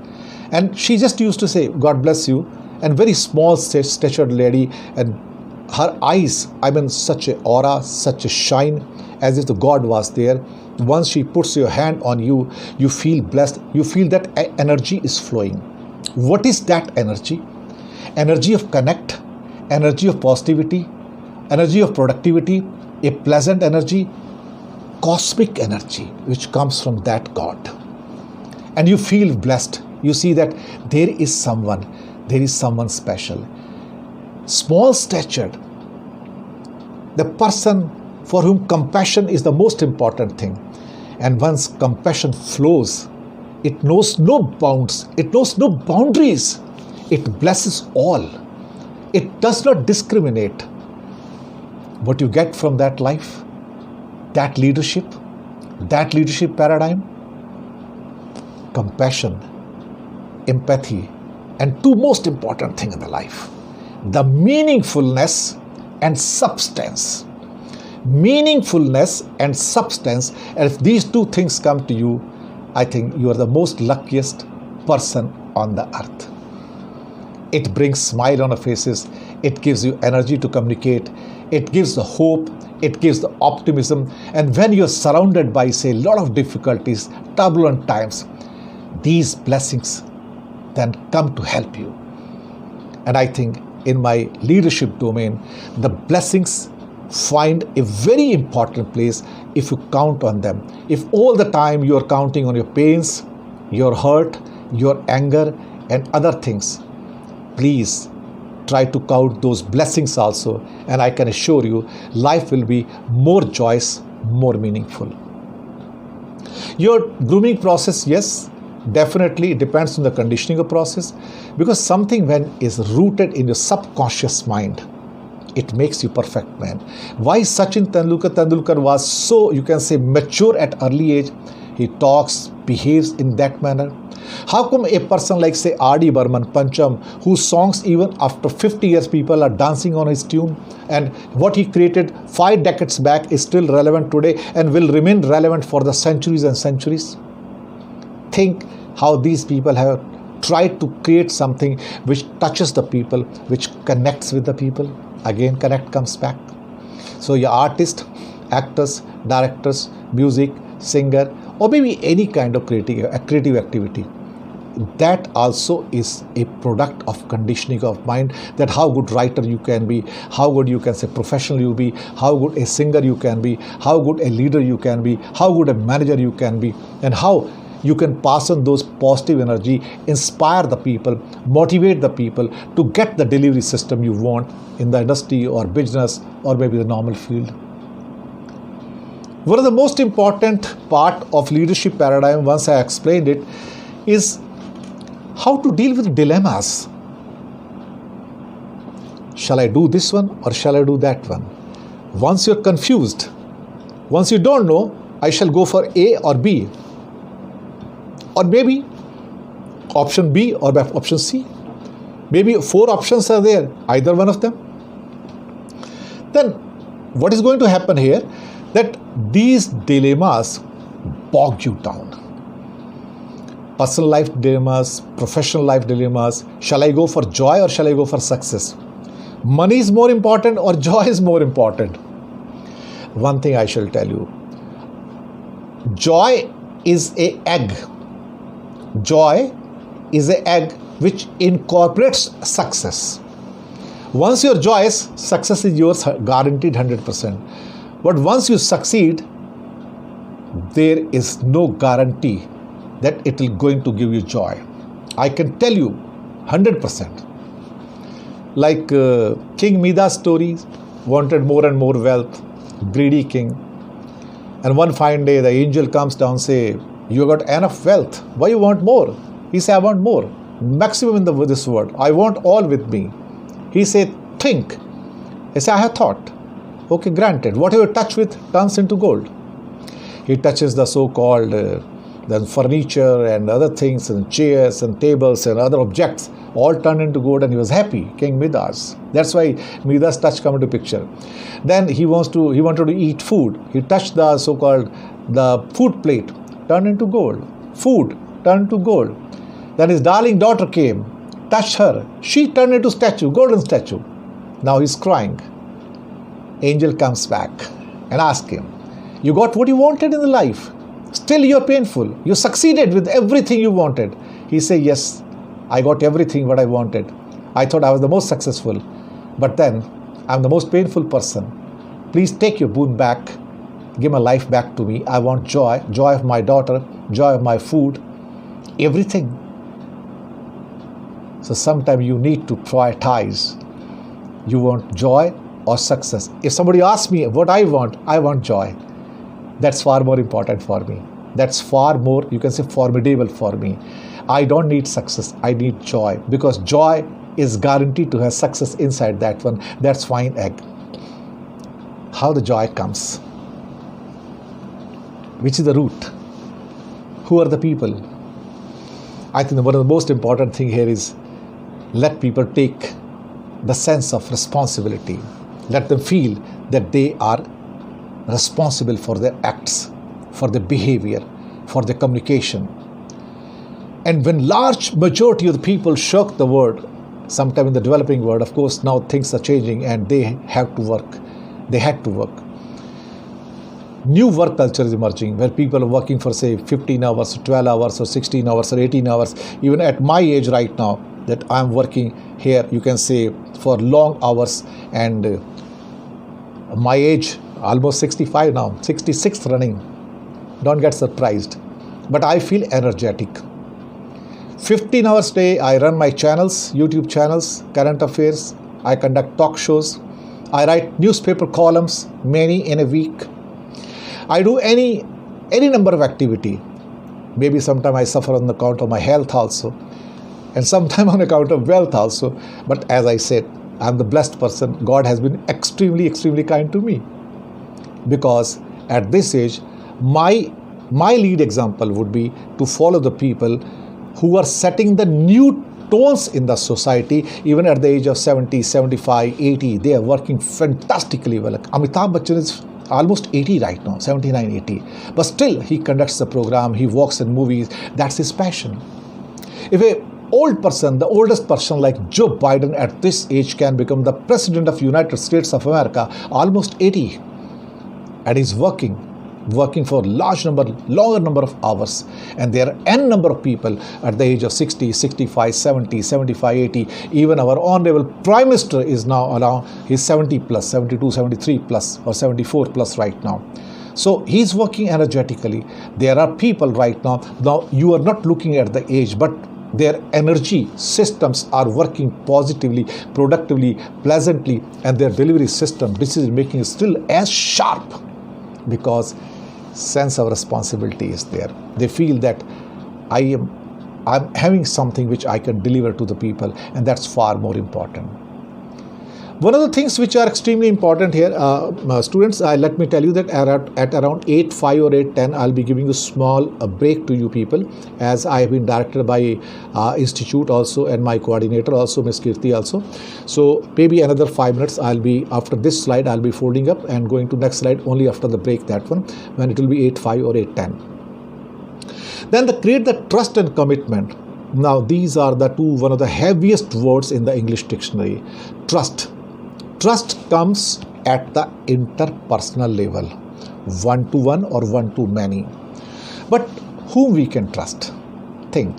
And she just used to say, God bless you. And very small statured lady, and her eyes, I mean, such an aura, such a shine, as if the God was there. Once she puts your hand on you, you feel blessed. You feel that energy is flowing. What is that energy? Energy of connect, energy of positivity, energy of productivity, a pleasant energy, cosmic energy which comes from that God. And you feel blessed. You see that there is someone special. Small statured, the person for whom compassion is the most important thing. And once compassion flows, it knows no bounds, it knows no boundaries. It blesses all. It does not discriminate. What you get from that life, that leadership paradigm, compassion, empathy, and two most important things in the life, the meaningfulness and substance. Meaningfulness and substance, and if these two things come to you, I think you are the most luckiest person on the earth. It brings smile on our faces, it gives you energy to communicate, it gives the hope, it gives the optimism, and when you're surrounded by, say, a lot of difficulties, turbulent times, these blessings then come to help you. And I think in my leadership domain, the blessings find a very important place if you count on them. If all the time you are counting on your pains, your hurt, your anger, and other things, please try to count those blessings also, and I can assure you life will be more joyous, more meaningful. Your grooming process, yes, definitely it depends on the conditioning of process, because something when is rooted in your subconscious mind, it makes you perfect man. Why Sachin Tendulkar was so, you can say, mature at early age? He talks, behaves in that manner. How come a person like, say, R.D. Burman, Pancham, whose songs even after 50 years people are dancing on his tune, and what he created 5 decades back is still relevant today and will remain relevant for the centuries and centuries? Think how these people have tried to create something which touches the people, which connects with the people. Again, connect comes back. So your artists, actors, directors, music, singer, or maybe any kind of creative activity, that also is a product of conditioning of mind, that how good writer you can be, how good you can say professional you be, how good a singer you can be, how good a leader you can be, how good a manager you can be, and how you can pass on those positive energy, inspire the people, motivate the people to get the delivery system you want in the industry or business or maybe the normal field. One of the most important part of leadership paradigm, once I explained it, is how to deal with dilemmas. Shall I do this one or shall I do that one? Once you're confused, once you don't know, I shall go for A or B, or maybe option B or option C. Maybe 4 options are there, either one of them. Then what is going to happen here? That these dilemmas bog you down. Personal life dilemmas, professional life dilemmas. Shall I go for joy or shall I go for success? Money is more important or joy is more important? One thing I shall tell you. Joy is an egg. Joy is an egg which incorporates success. Once you're joyous, success is yours, guaranteed 100%. But once you succeed, there is no guarantee that it is going to give you joy. I can tell you 100%. Like King Midas stories, wanted more and more wealth, greedy king. And one fine day, the angel comes down, say, you got enough wealth. Why you want more? He said, I want more. Maximum in this world. I want all with me. He said, think. He said, I have thought. Okay, granted. Whatever you touch with turns into gold. He touches the so-called the furniture and other things and chairs and tables and other objects all turned into gold, and he was happy, King Midas. That's why Midas touch come into picture. Then he wanted to eat food. He touched the so-called the food plate, turned into gold. Food turned into gold. Then his darling daughter came, touched her. She turned into statue, golden statue. Now he's crying. Angel comes back and asks him, you got what you wanted in the life. Still you're painful. You succeeded with everything you wanted. He said, yes, I got everything what I wanted. I thought I was the most successful. But then I'm the most painful person. Please take your boon back. Give my life back to me. I want joy, joy of my daughter, joy of my food, everything. So sometimes you need to prioritize. You want joy or success. If somebody asks me what I want joy. That's far more important for me. That's far more, you can say, formidable for me. I don't need success. I need joy, because joy is guaranteed to have success inside that one. That's fine egg. How the joy comes? Which is the root? Who are the people? I think one of the most important thing here is let people take the sense of responsibility. Let them feel that they are responsible for their acts, for their behavior, for their communication. And when large majority of the people shirk the world, sometime in the developing world, of course, now things are changing and they have to work. They had to work. New work culture is emerging where people are working for, say, 15 hours, or 12 hours, or 16 hours, or 18 hours. Even at my age right now, that I'm working here, you can say, for long hours. And my age, almost 65 now, 66 running. Don't get surprised. But I feel energetic. 15 hours a day, I run my channels, YouTube channels, current affairs. I conduct talk shows. I write newspaper columns, many in a week. I do any number of activity. Maybe sometime I suffer on account of my health also, and sometime on account of wealth also. But as I said, I'm the blessed person. God has been extremely, extremely kind to me. Because at this age, my lead example would be to follow the people who are setting the new tones in the society. Even at the age of 70, 75, 80, they are working fantastically well. Amitabh Bachchan is almost 80 right now, 79, 80. But still, he conducts the program, he walks in movies. That's his passion. If an old person, the oldest person like Joe Biden at this age can become the President of United States of America, almost 80, and he's working for longer number of hours. And there are n number of people at the age of 60, 65, 70, 75, 80. Even our honorable Prime Minister is now around, he's 70 plus, 72, 73 plus, or 74 plus right now. So he's working energetically. There are people right now you are not looking at the age, but their energy systems are working positively, productively, pleasantly, and their delivery system, decision making is still as sharp, because sense of responsibility is there. They feel that I'm having something which I can deliver to the people, and that's far more important. One of the things which are extremely important here, students, let me tell you that at around 8:05 or 8:10, I'll be giving a small break to you people, as I have been directed by Institute also, and my coordinator also, Ms. Kirti also. So maybe another 5 minutes, after this slide, I'll be folding up and going to next slide only after the break, that one, when it will be 8:05 or 8:10. Then create the trust and commitment. Now, these are one of the heaviest words in the English dictionary. Trust. Trust comes at the interpersonal level, one to one or one to many. But whom we can trust? Think.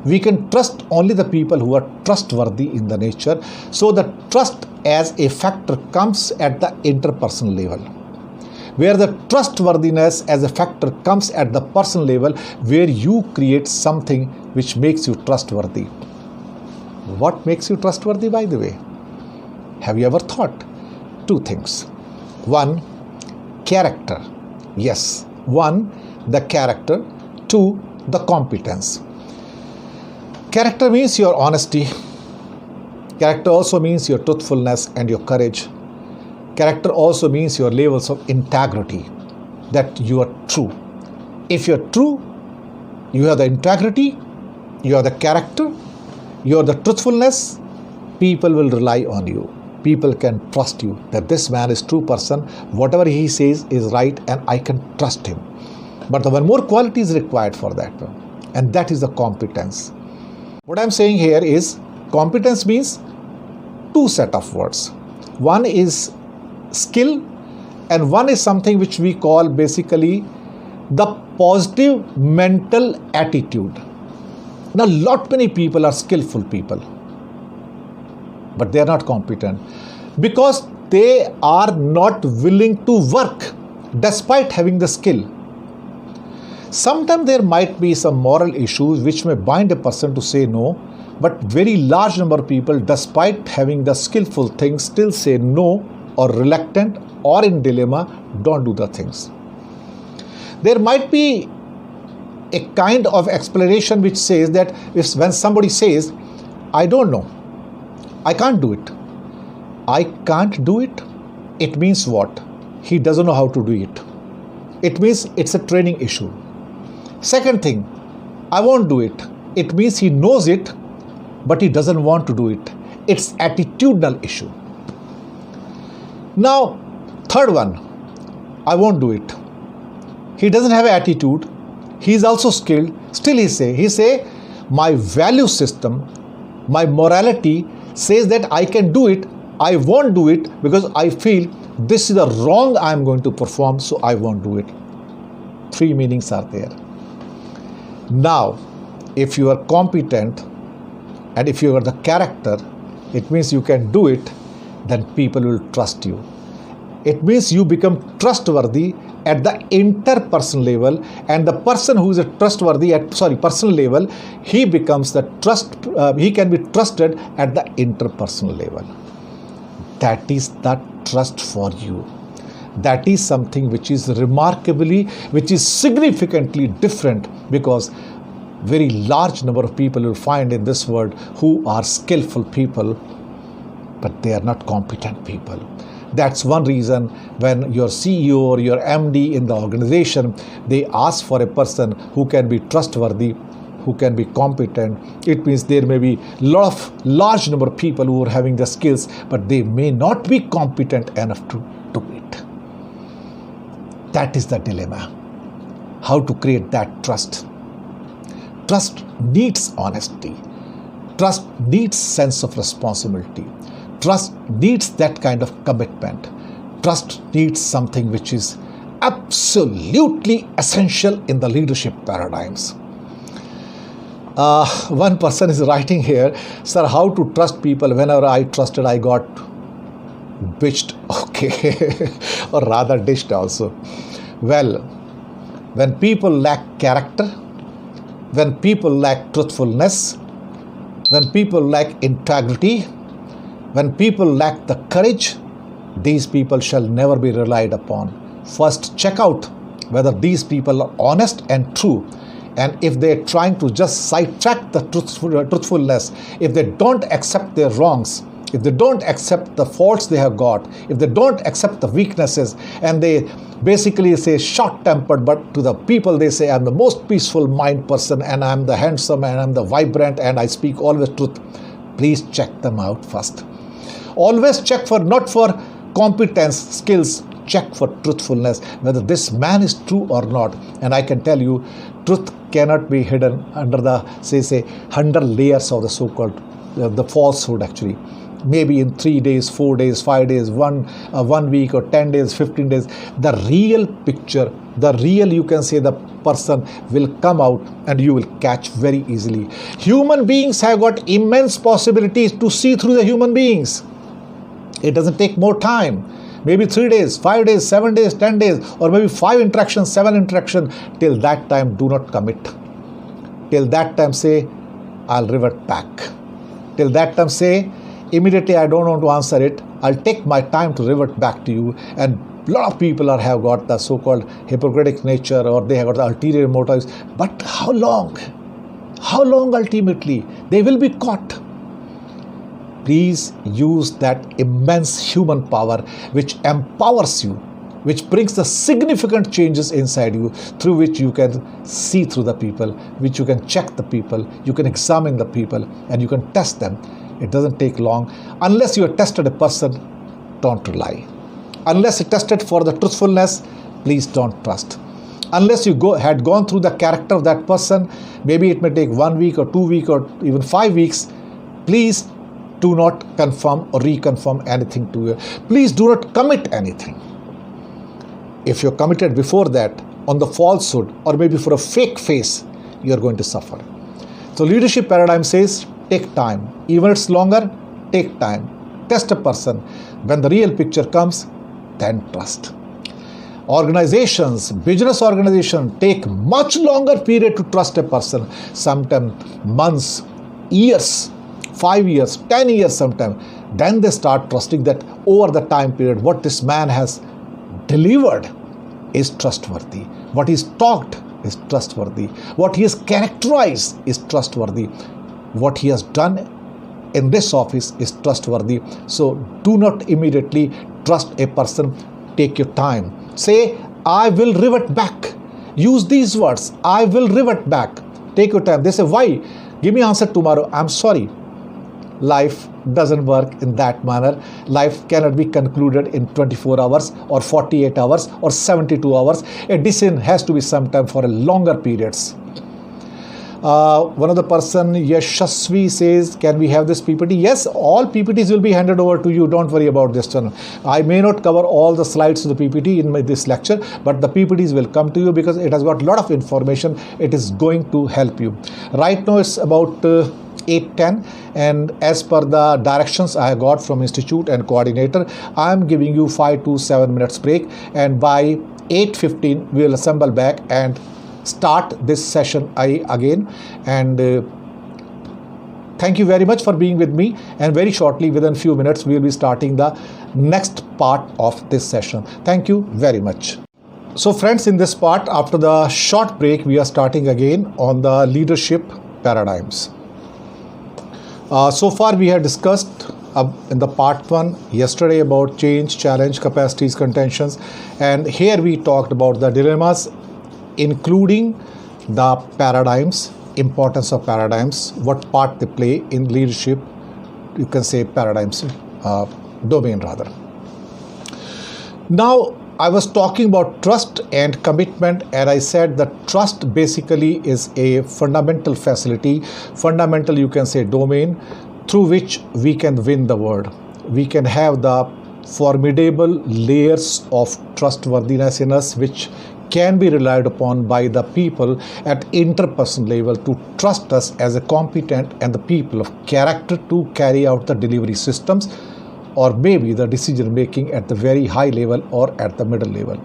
We can trust only the people who are trustworthy in the nature. So the trust as a factor comes at the interpersonal level, where the trustworthiness as a factor comes at the personal level, where you create something which makes you trustworthy. What makes you trustworthy, by the way? Have you ever thought? Two things. One, character. Yes. One, the character. Two, the competence. Character means your honesty. Character also means your truthfulness and your courage. Character also means your levels of integrity, that you are true. If you're true, you have the integrity, you have the character, you have the truthfulness, people will rely on you. People can trust you that this man is true person, whatever he says is right, and I can trust him. But the one more quality is required for that, and that is the competence. What I'm saying here is competence means two set of words. One is skill, and one is something which we call basically the positive mental attitude. Now, lot many people are skillful people, but they are not competent. because they are not willing to work despite having the skill. Sometimes there might be some moral issues which may bind a person to say no, but very large number of people, despite having the skillful things, still say no, or reluctant or in dilemma, don't do the things. There might be a kind of explanation which says that when somebody says, I don't know, I can't do it. I can't do it. It means what? He doesn't know how to do it. It means it's a training issue. Second thing, I won't do it. It means he knows it, but he doesn't want to do it. It's attitudinal issue. Now, third one, I won't do it. He doesn't have attitude. He is also skilled. Still he say, my value system, my morality says that I can do it. I won't do it because I feel this is the wrong I am going to perform, so I won't do it. Three meanings are there. Now, if you are competent and if you are the character, it means you can do it, then people will trust you. It means you become trustworthy at the interpersonal level, and the person who is trustworthy at personal level, he becomes the he can be trusted at the interpersonal level. That is the trust for you. That is something which is significantly different, because very large number of people will find in this world who are skillful people, but they are not competent people. That's one reason when your CEO or your MD in the organization, they ask for a person who can be trustworthy, who can be competent. It means there may be large number of people who are having the skills, but they may not be competent enough to do it. That is the dilemma. How to create that trust. Trust needs honesty. Trust needs sense of responsibility. Trust needs that kind of commitment. Trust needs something which is absolutely essential in the leadership paradigms. One person is writing here, sir, how to trust people? Whenever I trusted, I got bitched. Okay, or rather dished also. Well, when people lack character, when people lack truthfulness, when people lack integrity, when people lack the courage, these people shall never be relied upon. First, check out whether these people are honest and true. And if they're trying to just sidetrack the truthfulness, if they don't accept their wrongs, if they don't accept the faults they have got, if they don't accept the weaknesses, and they basically say short-tempered, but to the people they say, I'm the most peaceful mind person, and I'm the handsome, and I'm the vibrant, and I speak always truth. Please check them out first. Always check not for competence, skills, check for truthfulness, whether this man is true or not. And I can tell you, truth cannot be hidden under the, say, 100 layers of the so-called, the falsehood actually. Maybe in 3 days, 4 days, 5 days, 1 week or 10 days, 15 days, the real picture, the real, you can say, the person will come out and you will catch very easily. Human beings have got immense possibilities to see through the human beings. It doesn't take more time. Maybe 3 days, 5 days, 7 days, 10 days, or maybe 5 interactions, 7 interactions. Till that time, do not commit. Till that time, say, I'll revert back. Till that time, say, immediately I don't want to answer it. I'll take my time to revert back to you. And a lot of people have got the so-called hypocritic nature, or they have got the ulterior motives. But how long? How long ultimately? They will be caught. Please use that immense human power which empowers you, which brings the significant changes inside you, through which you can see through the people, which you can check the people, you can examine the people, and you can test them. It doesn't take long. Unless you have tested a person, don't rely. Unless you tested for the truthfulness, please don't trust. Unless you had gone through the character of that person, maybe it may take 1 week or 2 weeks or even 5 weeks, please do not confirm or reconfirm anything to you. Please do not commit anything. If you're committed before that on the falsehood or maybe for a fake face, you're going to suffer. So leadership paradigm says, take time. Even if it's longer, take time. test a person. When the real picture comes, then trust. Organizations, business organizations take much longer period to trust a person, sometimes months, years, 5 years, 10 years sometimes. Then they start trusting that over the time period, what this man has delivered is trustworthy. What he's talked is trustworthy. What he has characterized is trustworthy. What he has done in this office is trustworthy. So do not immediately trust a person. Take your time. Say, I will revert back. Use these words. I will revert back. Take your time. They say, why? Give me answer tomorrow. I'm sorry. Life doesn't work in that manner. Life cannot be concluded in 24 hours or 48 hours or 72 hours. A decision has to be sometime for a longer periods. One of the person, Yashasvi, says, can we have this PPT? Yes, all PPTs will be handed over to you. Don't worry about this one. I may not cover all the slides of the PPT in this lecture, but the PPTs will come to you because it has got a lot of information. It is going to help you. Right now it's about 8:10, and as per the directions I got from Institute and Coordinator, I am giving you 5 to 7 minutes break, and by 8:15 we will assemble back and start this session again. And thank you very much for being with me, and very shortly, within a few minutes, we will be starting the next part of this session. Thank you very much. So friends, in this part, after the short break, we are starting again on the leadership paradigms. So far we have discussed in the part 1 yesterday about change, challenge, capacities, contentions, and here we talked about the dilemmas, including the paradigms, importance of paradigms, what part they play in leadership, you can say paradigms, domain rather. Now, I was talking about trust and commitment, and I said that trust basically is a fundamental facility, fundamental you can say domain, through which we can win the world. We can have the formidable layers of trustworthiness in us, which can be relied upon by the people at interpersonal level to trust us as a competent and the people of character to carry out the delivery systems, or maybe the decision making at the very high level or at the middle level.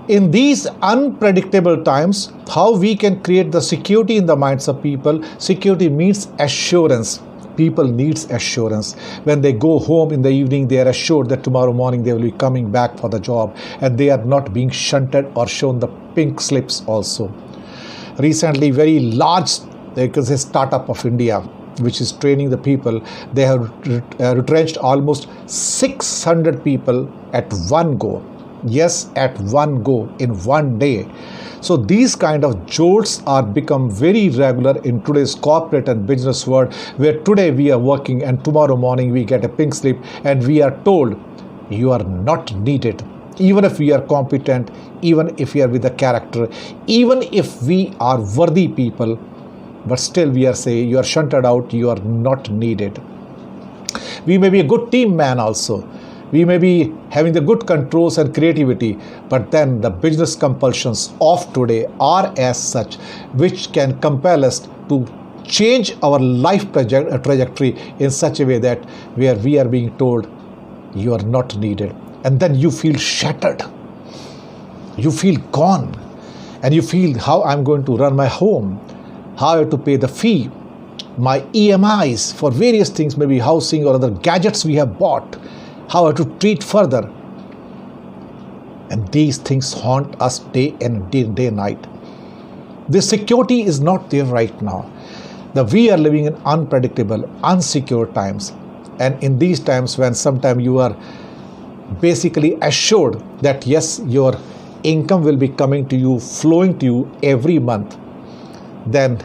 In these unpredictable times, how we can create the security in the minds of people? Security means assurance. People needs assurance. When they go home in the evening, they are assured that tomorrow morning they will be coming back for the job, and they are not being shunted or shown the pink slips also. Recently, very large, there is a startup of India which is training the people. They have retrenched almost 600 people at one go. Yes, at one go, in one day. So these kind of jolts are become very regular in today's corporate and business world, where today we are working and tomorrow morning we get a pink slip and we are told you are not needed. Even if we are competent, even if we are with a character, even if we are worthy people, but still we are saying you are shunted out, you are not needed. We may be a good team man also. We may be having the good controls and creativity, but then the business compulsions of today are as such, which can compel us to change our life trajectory in such a way that where we are being told you are not needed. And then you feel shattered. You feel gone. And you feel how I'm going to run my home, how I have to pay the fee, my EMIs for various things, maybe housing or other gadgets we have bought, how I have to treat further. And these things haunt us day and night. The security is not there right now. We are living in unpredictable, unsecure times. And in these times when sometimes you are basically assured that yes, your income will be coming to you, flowing to you every month, then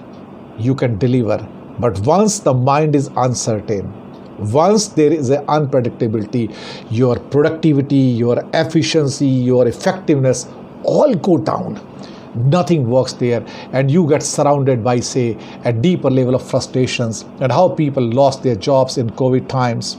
you can deliver. But once the mind is uncertain, once there is an unpredictability, your productivity, your efficiency, your effectiveness all go down. Nothing works there, and you get surrounded by, say, a deeper level of frustrations, and how people lost their jobs in COVID times.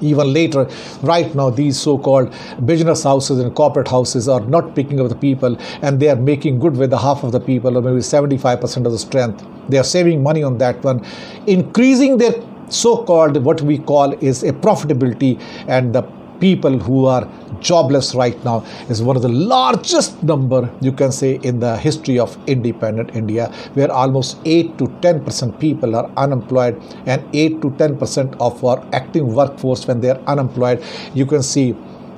Even later, right now, these so-called business houses and corporate houses are not picking up the people, and they are making good with the half of the people, or maybe 75% of the strength. They are saving money on that one, increasing their so-called what we call is a profitability, and the people who are jobless right now is one of the largest number, you can say, in the history of independent India, where almost 8 to 10% people are unemployed, and 8 to 10% of our active workforce, when they are unemployed, you can see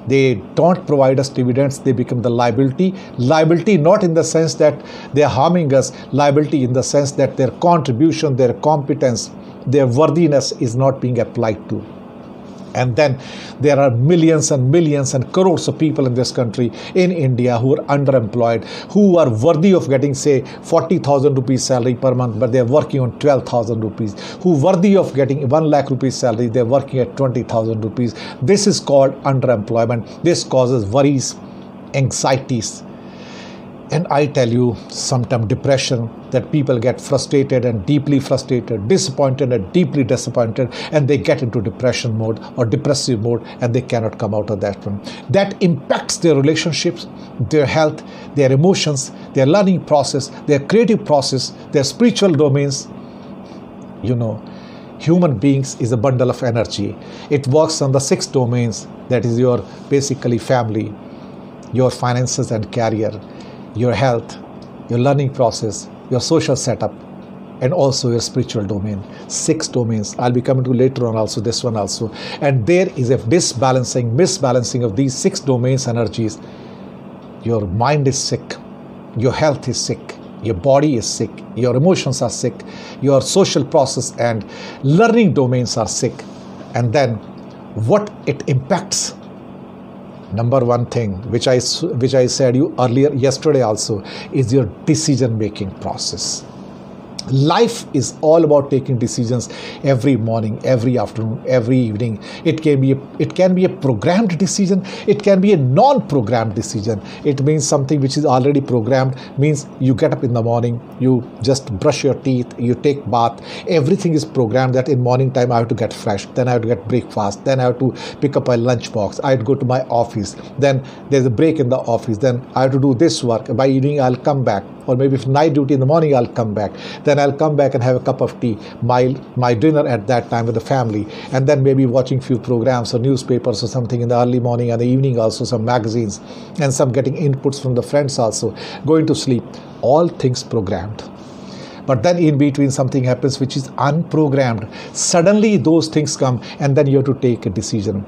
they don't provide us dividends. They become the liability not in the sense that they are harming us, liability in the sense that their contribution, their competence, their worthiness is not being applied to. And then there are millions and millions and crores of people in this country, in India, who are underemployed, who are worthy of getting, say, 40,000 rupees salary per month, but they are working on 12,000 rupees, who are worthy of getting 1 lakh rupees salary, they are working at 20,000 rupees. This is called underemployment. This causes worries, anxieties, and I tell you, sometimes depression, that people get frustrated and deeply frustrated, disappointed and deeply disappointed, and they get into depression mode or depressive mode, and they cannot come out of that one. That impacts their relationships, their health, their emotions, their learning process, their creative process, their spiritual domains. You know, human beings is a bundle of energy. It works on the 6 domains, that is your basically family, your finances and career, your health, your learning process, your social setup, and also your spiritual domain. 6 domains. I'll be coming to later on also, this one also. And there is a misbalancing of these 6 domains energies. Your mind is sick, your health is sick, your body is sick, your emotions are sick, your social process and learning domains are sick. And then what it impacts, number one thing, which I said you earlier yesterday also, is your decision making process. Life is all about taking decisions every morning, every afternoon, every evening. It can be a programmed decision. It can be a non-programmed decision. It means something which is already programmed. Means you get up in the morning, you just brush your teeth, you take bath. Everything is programmed that in morning time I have to get fresh. Then I have to get breakfast. Then I have to pick up my lunch box. I have to go to my office. Then there's a break in the office. Then I have to do this work. By evening I'll come back. Or maybe if night duty in the morning, I'll come back. Then I'll come back and have a cup of tea, my dinner at that time with the family, and then maybe watching few programs or newspapers or something in the early morning and the evening also, some magazines, and some getting inputs from the friends also, going to sleep. All things programmed. But then in between something happens which is unprogrammed. Suddenly those things come, and then you have to take a decision.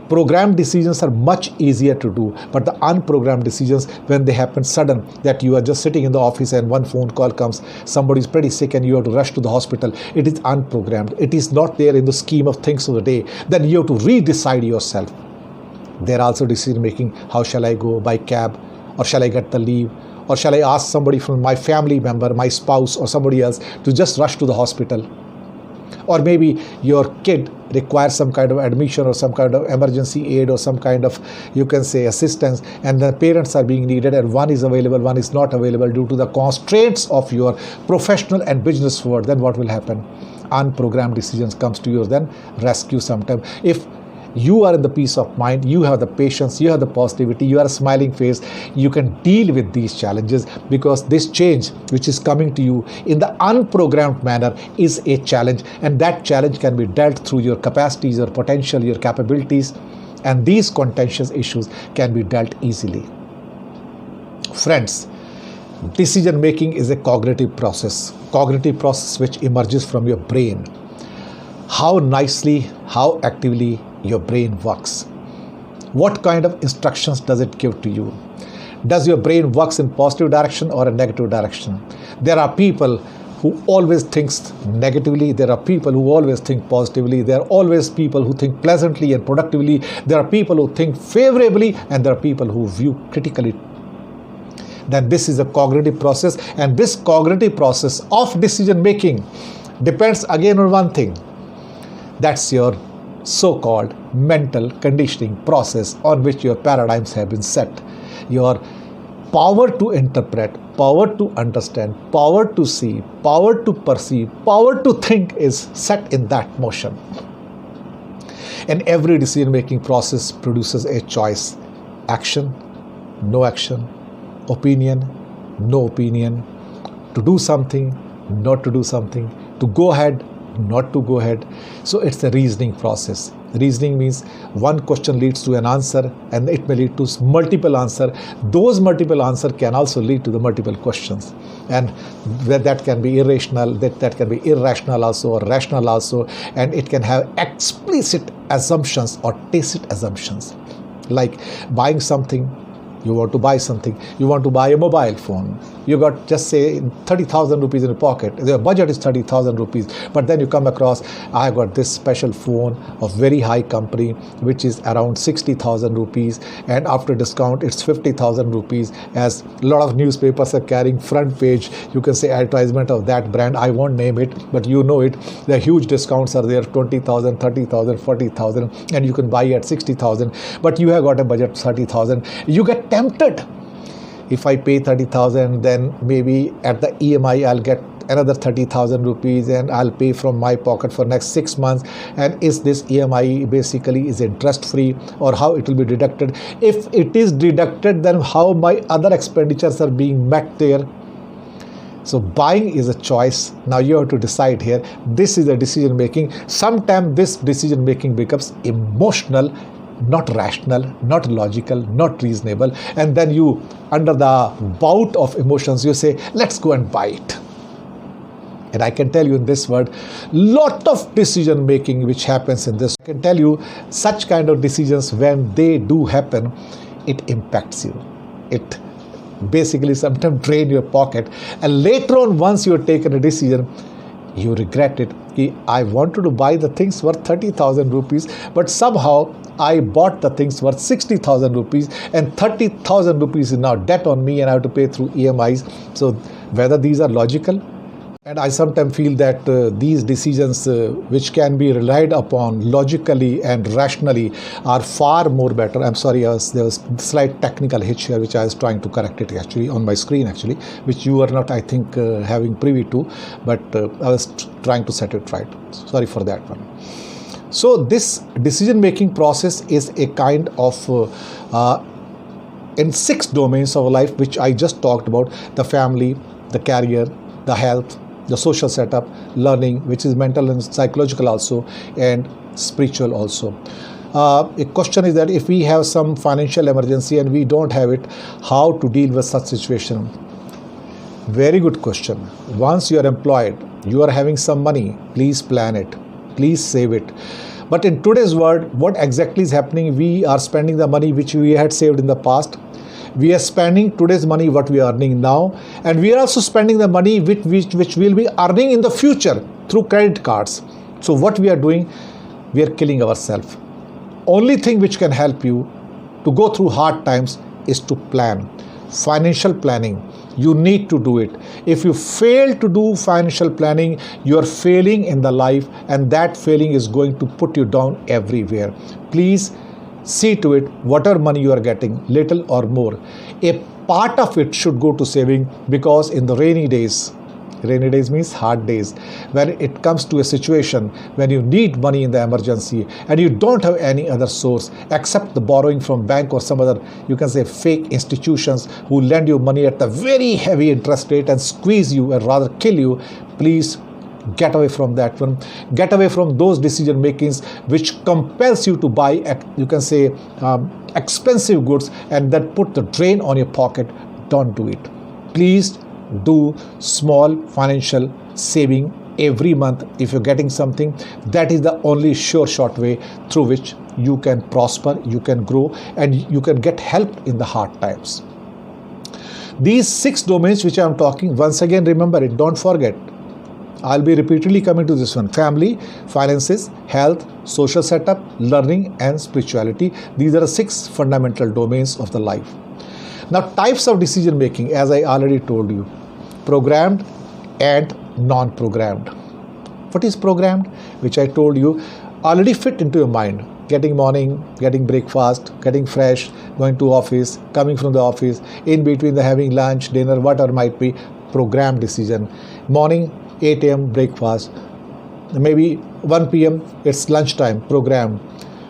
Programmed decisions are much easier to do, but the unprogrammed decisions, when they happen sudden, that you are just sitting in the office and one phone call comes, somebody is pretty sick and you have to rush to the hospital, it is unprogrammed. It is not there in the scheme of things of the day. Then you have to re-decide yourself. There are also decision making. How shall I go? By cab? Or shall I get the leave? Or shall I ask somebody from my family member, my spouse or somebody else to just rush to the hospital? Or maybe your kid requires some kind of admission or some kind of emergency aid or some kind of, you can say, assistance, and the parents are being needed and one is available, one is not available due to the constraints of your professional and business world. Then what will happen? Unprogrammed decisions comes to you, then rescue sometime. If you are in the peace of mind, you have the patience, you have the positivity, you are a smiling face, you can deal with these challenges, because this change which is coming to you in the unprogrammed manner is a challenge, and that challenge can be dealt through your capacities, your potential, your capabilities, and these contentious issues can be dealt easily. Friends, decision making is a cognitive process which emerges from your brain. How nicely, how actively your brain works. What kind of instructions does it give to you? Does your brain works in positive direction or a negative direction? There are people who always think negatively. There are people who always think positively. There are always people who think pleasantly and productively. There are people who think favorably, and there are people who view critically. Then this is a cognitive process, and this cognitive process of decision making depends again on one thing. That's your so-called mental conditioning process on which your paradigms have been set. Your power to interpret, power to understand, power to see, power to perceive, power to think is set in that motion. And every decision-making process produces a choice. Action, no action, opinion, no opinion, to do something, not to do something, to go ahead, not to go ahead. So it's a reasoning process. Reasoning means one question leads to an answer, and it may lead to multiple answers. Those multiple answers can also lead to the multiple questions, and that can be irrational, that can be irrational also, or rational also, and it can have explicit assumptions or tacit assumptions. Like buying something, you want to buy something, you want to buy a mobile phone, you got just say 30,000 rupees in your pocket, the budget is 30,000 rupees, but then you come across, I got this special phone of very high company which is around 60,000 rupees, and after discount it's 50,000 rupees, as a lot of newspapers are carrying front page, you can say advertisement of that brand. I won't name it, but you know it. The huge discounts are there, 20,000, 30,000, 40,000, and you can buy at 60,000, but you have got a budget of 30,000. You get tempted. If I pay 30,000, then maybe at the EMI I'll get another 30,000 rupees and I'll pay from my pocket for next 6 months. And is this EMI basically is interest free, or how it will be deducted? If it is deducted, then how my other expenditures are being met there? So buying is a choice. Now you have to decide here. This is a decision making. Sometimes this decision making becomes emotional, not rational, not logical, not reasonable, and then you, under the bout of emotions, you say, let's go and buy it. And I can tell you in this word, lot of decision making which happens in this. I can tell you such kind of decisions, when they do happen, it impacts you. It basically sometimes drain your pocket, and later on, once you have taken a decision, you regret it. I wanted to buy the things worth 30,000 rupees, but somehow I bought the things worth 60,000 rupees, and 30,000 rupees is now debt on me and I have to pay through EMIs. So whether these are logical? And I sometimes feel that these decisions which can be relied upon logically and rationally are far more better. I'm sorry, there was slight technical hitch here which I was trying to correct it actually on my screen actually, which you are not, I think, having privy to, but I was trying to set it right. Sorry for that one. So this decision making process is a kind of in 6 domains of life which I just talked about: the family, the career, the health, the social setup, learning, which is mental and psychological also, and spiritual also. A question is that if we have some financial emergency and we don't have it, how to deal with such situation? Very good question. Once you are employed, you are having some money, please plan it, please save it. But in today's world, what exactly is happening? We are spending the money which we had saved in the past. We are spending today's money, what we are earning now, and we are also spending the money which we'll be earning in the future through credit cards. So what we are doing, we are killing ourselves. Only thing which can help you to go through hard times is to plan. Financial planning, you need to do it. If you fail to do financial planning, you are failing in the life, and that failing is going to put you down everywhere. Please see to it, whatever money you are getting, little or more, a part of it should go to saving, because in the rainy days means hard days, when it comes to a situation when you need money in the emergency and you don't have any other source except the borrowing from bank or some other, you can say, fake institutions who lend you money at a very heavy interest rate and squeeze you and rather kill you, please get away from that one. Get away from those decision makings which compels you to buy, you can say, expensive goods, and that put the drain on your pocket. Don't do it. Please do small financial saving every month. If you're getting something, that is the only sure short way through which you can prosper, you can grow, and you can get help in the hard times. These 6 domains which I am talking, once again remember it, don't forget. I'll be repeatedly coming to this one: family, finances, health, social setup, learning, and spirituality. These are the 6 fundamental domains of the life. Now, types of decision making, as I already told you: programmed and non-programmed. What is programmed? Which I told you already fit into your mind. Getting morning, getting breakfast, getting fresh, going to office, coming from the office, in between the having lunch, dinner, whatever might be, programmed decision. Morning, 8 a.m. breakfast, maybe 1 p.m. it's lunchtime, programmed.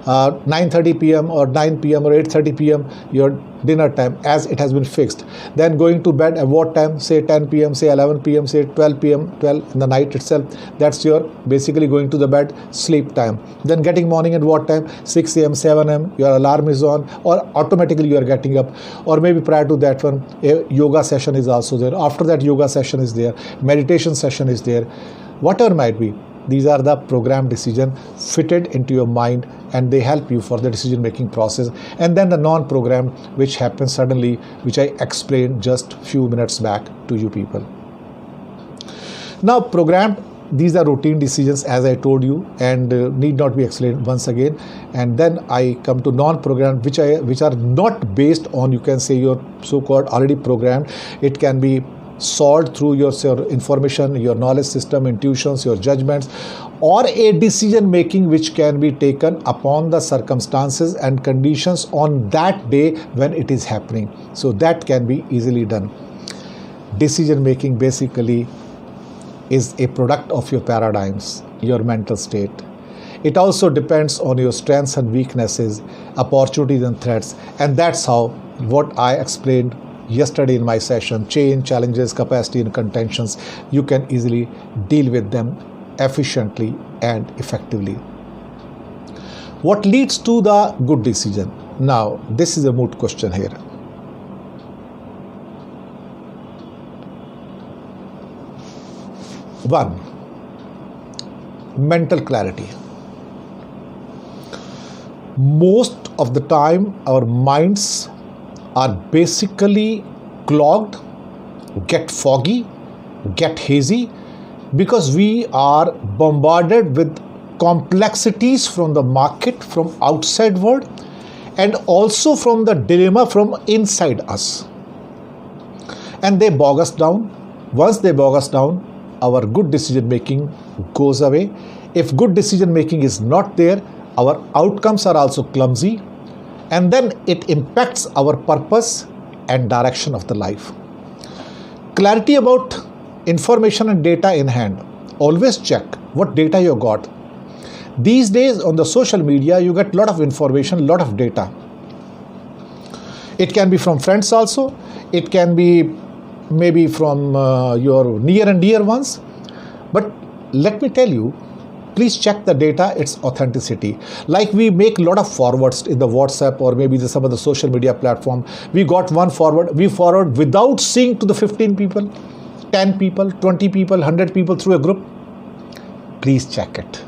9:30 p.m. or 9 p.m. or 8:30 p.m. your dinner time, as it has been fixed. Then going to bed at what time? Say 10 p.m., say 11 p.m., say 12 p.m., 12 in the night itself. That's your basically going to the bed sleep time. Then getting morning at what time? 6 a.m., 7 a.m. Your alarm is on, or automatically you are getting up. Or maybe prior to that one, a yoga session is also there. After that, yoga session is there, meditation session is there, whatever might be. These are the programmed decision fitted into your mind, and they help you for the decision making process. And then the non-programmed, which happens suddenly, which I explained just few minutes back to you people. Now programmed, these are routine decisions, as I told you, and need not be explained once again. And then I come to non-programmed, which are not based on, you can say, your so-called already programmed. It can be solved through your information, your knowledge system, intuitions, your judgments, or a decision making which can be taken upon the circumstances and conditions on that day when it is happening. So that can be easily done. Decision making basically is a product of your paradigms, your mental state. It also depends on your strengths and weaknesses, opportunities and threats, and that's how what I explained yesterday in my session, change, challenges, capacity and contentions, you can easily deal with them efficiently and effectively. What leads to the good decision? Now, this is a moot question here. One, mental clarity. Most of the time, our minds are basically clogged, get foggy, get hazy, because we are bombarded with complexities from the market, from outside world, and also from the dilemma from inside us. And they bog us down. Once they bog us down, our good decision making goes away. If good decision making is not there, our outcomes are also clumsy, and then it impacts our purpose and direction of the life. Clarity about information and data in hand. Always check what data you got. These days on the social media, you get a lot of information, a lot of data. It can be from friends also. It can be maybe from your near and dear ones. But let me tell you, please check the data, its authenticity. Like we make a lot of forwards in the WhatsApp or maybe some of the social media platform. We got one forward, we forward without seeing to the 15 people, 10 people, 20 people, 100 people through a group. Please check it.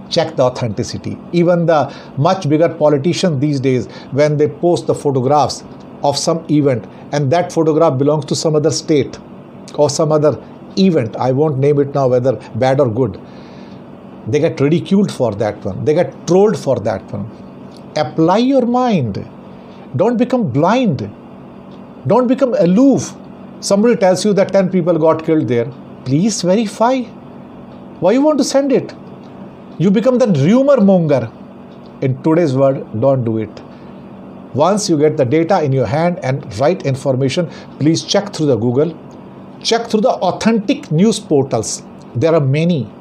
Check the authenticity. Even the much bigger politicians these days, when they post the photographs of some event and that photograph belongs to some other state or some other event, I won't name it now whether bad or good, they get ridiculed for that one. They get trolled for that one. Apply your mind. Don't become blind. Don't become aloof. Somebody tells you that 10 people got killed there. Please verify. Why you want to send it? You become the rumor monger. In today's world, don't do it. Once you get the data in your hand and right information, please check through the Google. Check through the authentic news portals. There are many.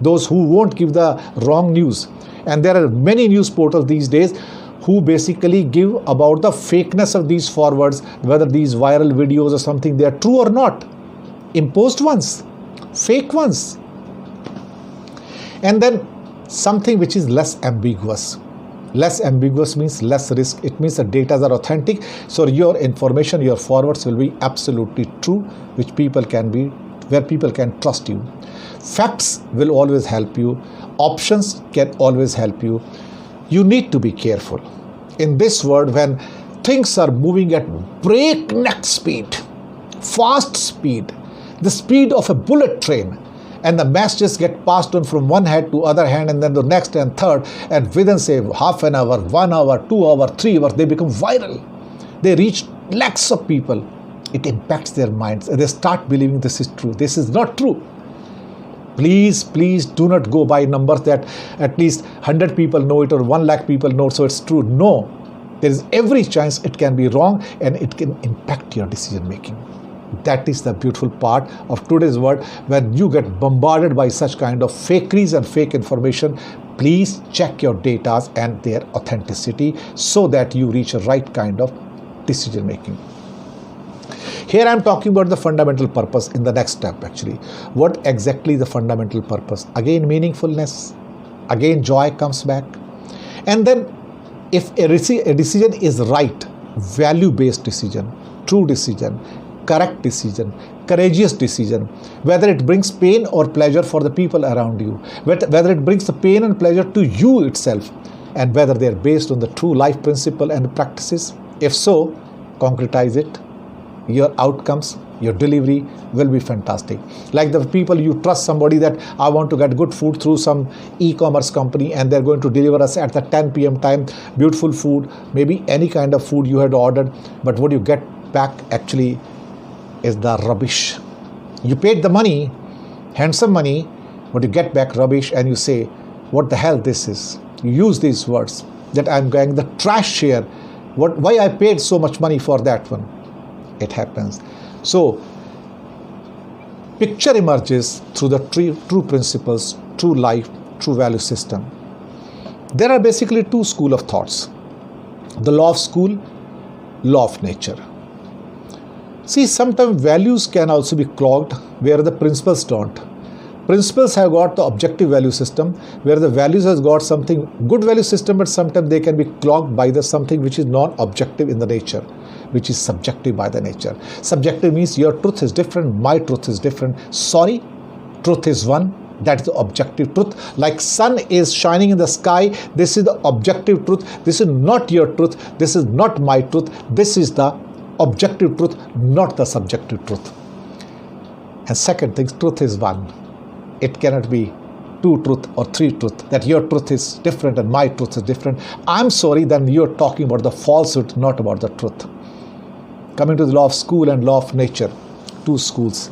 Those who won't give the wrong news. And there are many news portals these days who basically give about the fakeness of these forwards, whether these viral videos or something, they are true or not. Imposed ones, fake ones. And then something which is less ambiguous. Less ambiguous means less risk. It means the data are authentic. So your information, your forwards will be absolutely true, which people can be, where people can trust you. Facts will always help you. Options can always help you. You need to be careful. In this world, when things are moving at breakneck speed, fast speed, the speed of a bullet train, and the messages get passed on from one hand to other hand and then the next and third, and within say half an hour, 1 hour, 2 hours, 3 hours, they become viral. They reach lakhs of people. It impacts their minds and they start believing this is true. This is not true. Please, please do not go by numbers that at least 100 people know it or 1 lakh people know it, so it's true. No, there is every chance it can be wrong and it can impact your decision making. That is the beautiful part of today's world. When you get bombarded by such kind of fakeries and fake information, Please check your data and their authenticity so that you reach a right kind of decision making. Here I am talking about the fundamental purpose in the next step actually. What exactly the fundamental purpose? Again, meaningfulness. Again, joy comes back. And then if a decision is right, value-based decision, true decision, correct decision, courageous decision, whether it brings pain or pleasure for the people around you, whether it brings the pain and pleasure to you itself, and whether they are based on the true life principle and practices. If so, concretize it. Your outcomes, your delivery will be fantastic. Like the people you trust somebody that I want to get good food through some e-commerce company and they're going to deliver us at the 10 p.m. time, beautiful food, maybe any kind of food you had ordered, but what you get back actually is the rubbish. You paid the money, handsome money, but you get back rubbish and you say, what the hell this is? You use these words that I'm getting the trash here. Why I paid so much money for that one? It happens. So, picture emerges through the true principles, true life, true value system. There are basically two schools of thoughts. The law of school, law of nature. See, sometimes values can also be clogged where the principles don't. Principles have got the objective value system where the values has got something good value system, but sometimes they can be clogged by the something which is non-objective in the nature, which is subjective by the nature. Subjective means your truth is different, my truth is different. Sorry, truth is one. That is the objective truth. Like sun is shining in the sky, this is the objective truth. This is not your truth. This is not my truth. This is the objective truth, not the subjective truth. And second thing, truth is one. It cannot be two truth or three truth, that your truth is different and my truth is different. I'm sorry, then you're talking about the falsehood, not about the truth. Coming to the law of school and law of nature, two schools.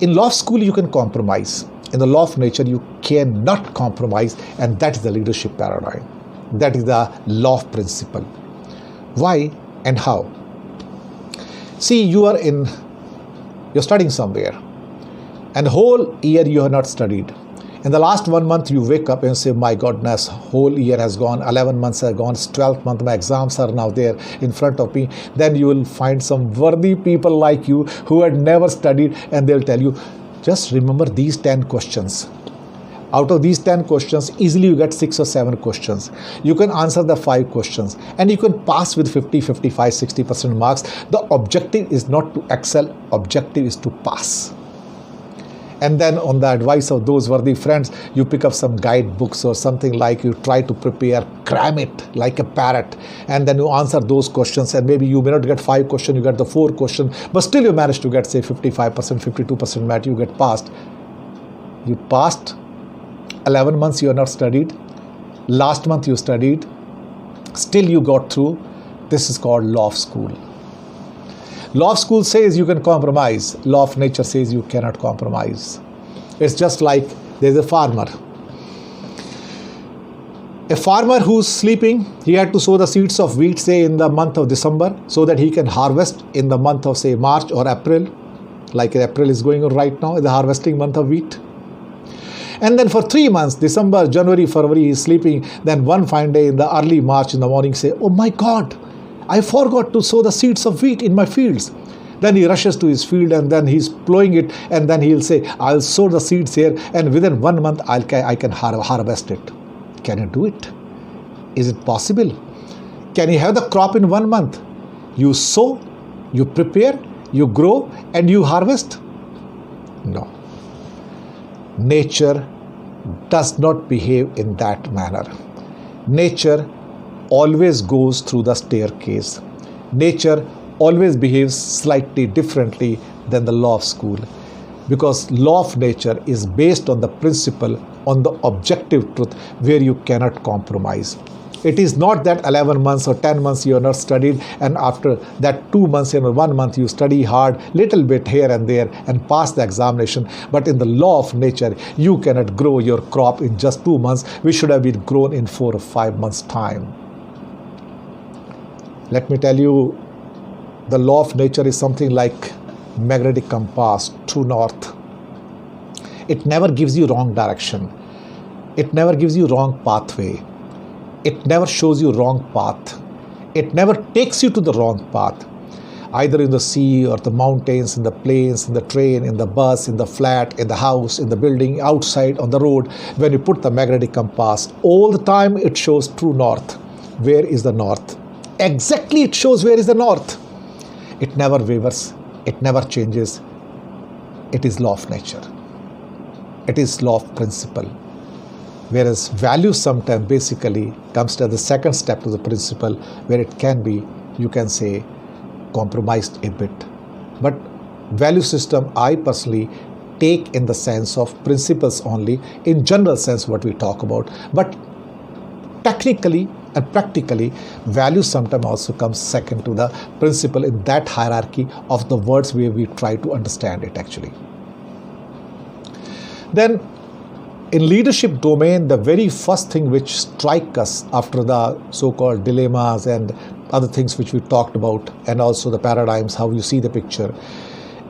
In law of school, you can compromise. In the law of nature, you cannot compromise, and that is the leadership paradigm. That is the law of principle. Why and how? See, you're studying somewhere, and the whole year you have not studied. In the last 1 month, you wake up and say, my goodness, whole year has gone, 11 months have gone, it's 12th month, my exams are now there in front of me. Then you will find some worthy people like you who had never studied, and they'll tell you, just remember these 10 questions. Out of these 10 questions, easily you get 6 or 7 questions. You can answer the 5 questions and you can pass with 50, 55, 60% marks. The objective is not to excel, objective is to pass. And then on the advice of those worthy friends, you pick up some guidebooks or something, like you try to prepare, cram it like a parrot, and then you answer those questions, and maybe you may not get 5 questions, you get the 4 questions, but still you manage to get say 55%, 52% math, you get passed. You passed. 11 months you are not studied. Last month you studied. Still you got through. This is called law of school. Law of school says you can compromise. Law of nature says you cannot compromise. It's just like there's a farmer. A farmer who's sleeping, he had to sow the seeds of wheat, say, in the month of December, so that he can harvest in the month of, say, March or April. Like April is going on right now, the harvesting month of wheat. And then for 3 months, December, January, February, he's sleeping. Then one fine day in the early March in the morning, say, oh my God, I forgot to sow the seeds of wheat in my fields. Then he rushes to his field and then he's plowing it, and then he'll say, I'll sow the seeds here, and within 1 month I can harvest it. Can you do it? Is it possible? Can you have the crop in 1 month? You sow, you prepare, you grow, and you harvest? No. Nature does not behave in that manner. Nature always goes through the staircase. Nature always behaves slightly differently than the law of school, because law of nature is based on the principle, on the objective truth, where you cannot compromise. It is not that 11 months or 10 months you are not studied, and after that 2 months or 1 month you study hard, little bit here and there, and pass the examination. But in the law of nature, you cannot grow your crop in just 2 months, which should have been grown in 4 or 5 months' time. Let me tell you, the law of nature is something like magnetic compass, true north. It never gives you wrong direction. It never gives you wrong pathway. It never shows you wrong path. It never takes you to the wrong path. Either in the sea or the mountains, in the plains, in the train, in the bus, in the flat, in the house, in the building, outside, on the road, when you put the magnetic compass, all the time it shows true north. Where is the north? Exactly, it shows where is the north. It never wavers. It never changes. It is law of nature. It is law of principle. Whereas value sometimes basically comes to the second step to the principle, where it can be, you can say, compromised a bit. But value system, I personally take in the sense of principles only, in general sense what we talk about. But technically and practically, value sometimes also comes second to the principle in that hierarchy of the words where we try to understand it actually. Then in leadership domain, the very first thing which strikes us after the so-called dilemmas and other things which we talked about, and also the paradigms, how you see the picture,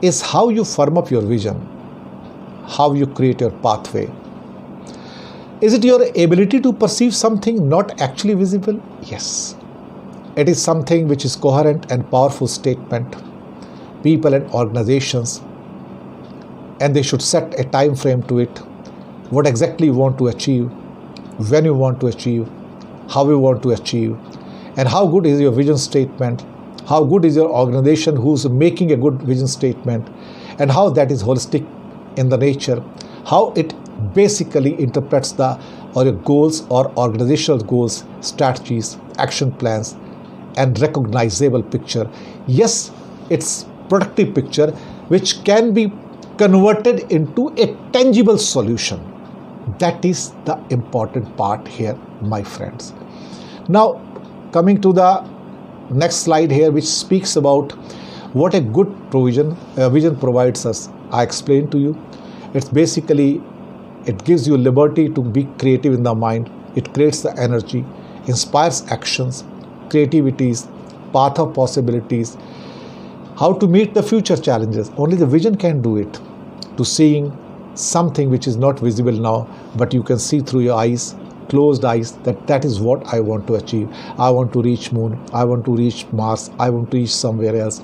is how you firm up your vision, how you create your pathway. Is it your ability to perceive something not actually visible? Yes. It is something which is coherent and powerful statement. People and organizations, and they should set a time frame to it. What exactly you want to achieve, when you want to achieve, how you want to achieve, and how good is your vision statement, how good is your organization who's making a good vision statement, and how that is holistic in the nature, how it basically interprets the or your goals or organizational goals, strategies, action plans, and recognizable picture. Yes, it's productive picture which can be converted into a tangible solution. That is the important part here, my friends. Now, coming to the next slide here, which speaks about what a good vision provides us. I explained to you. It's basically, it gives you liberty to be creative in the mind. It creates the energy, inspires actions, creativities, path of possibilities, how to meet the future challenges. Only the vision can do it. To seeing something which is not visible now, but you can see through your eyes, closed eyes, that is what I want to achieve. I want to reach moon, I want to reach Mars, I want to reach somewhere else.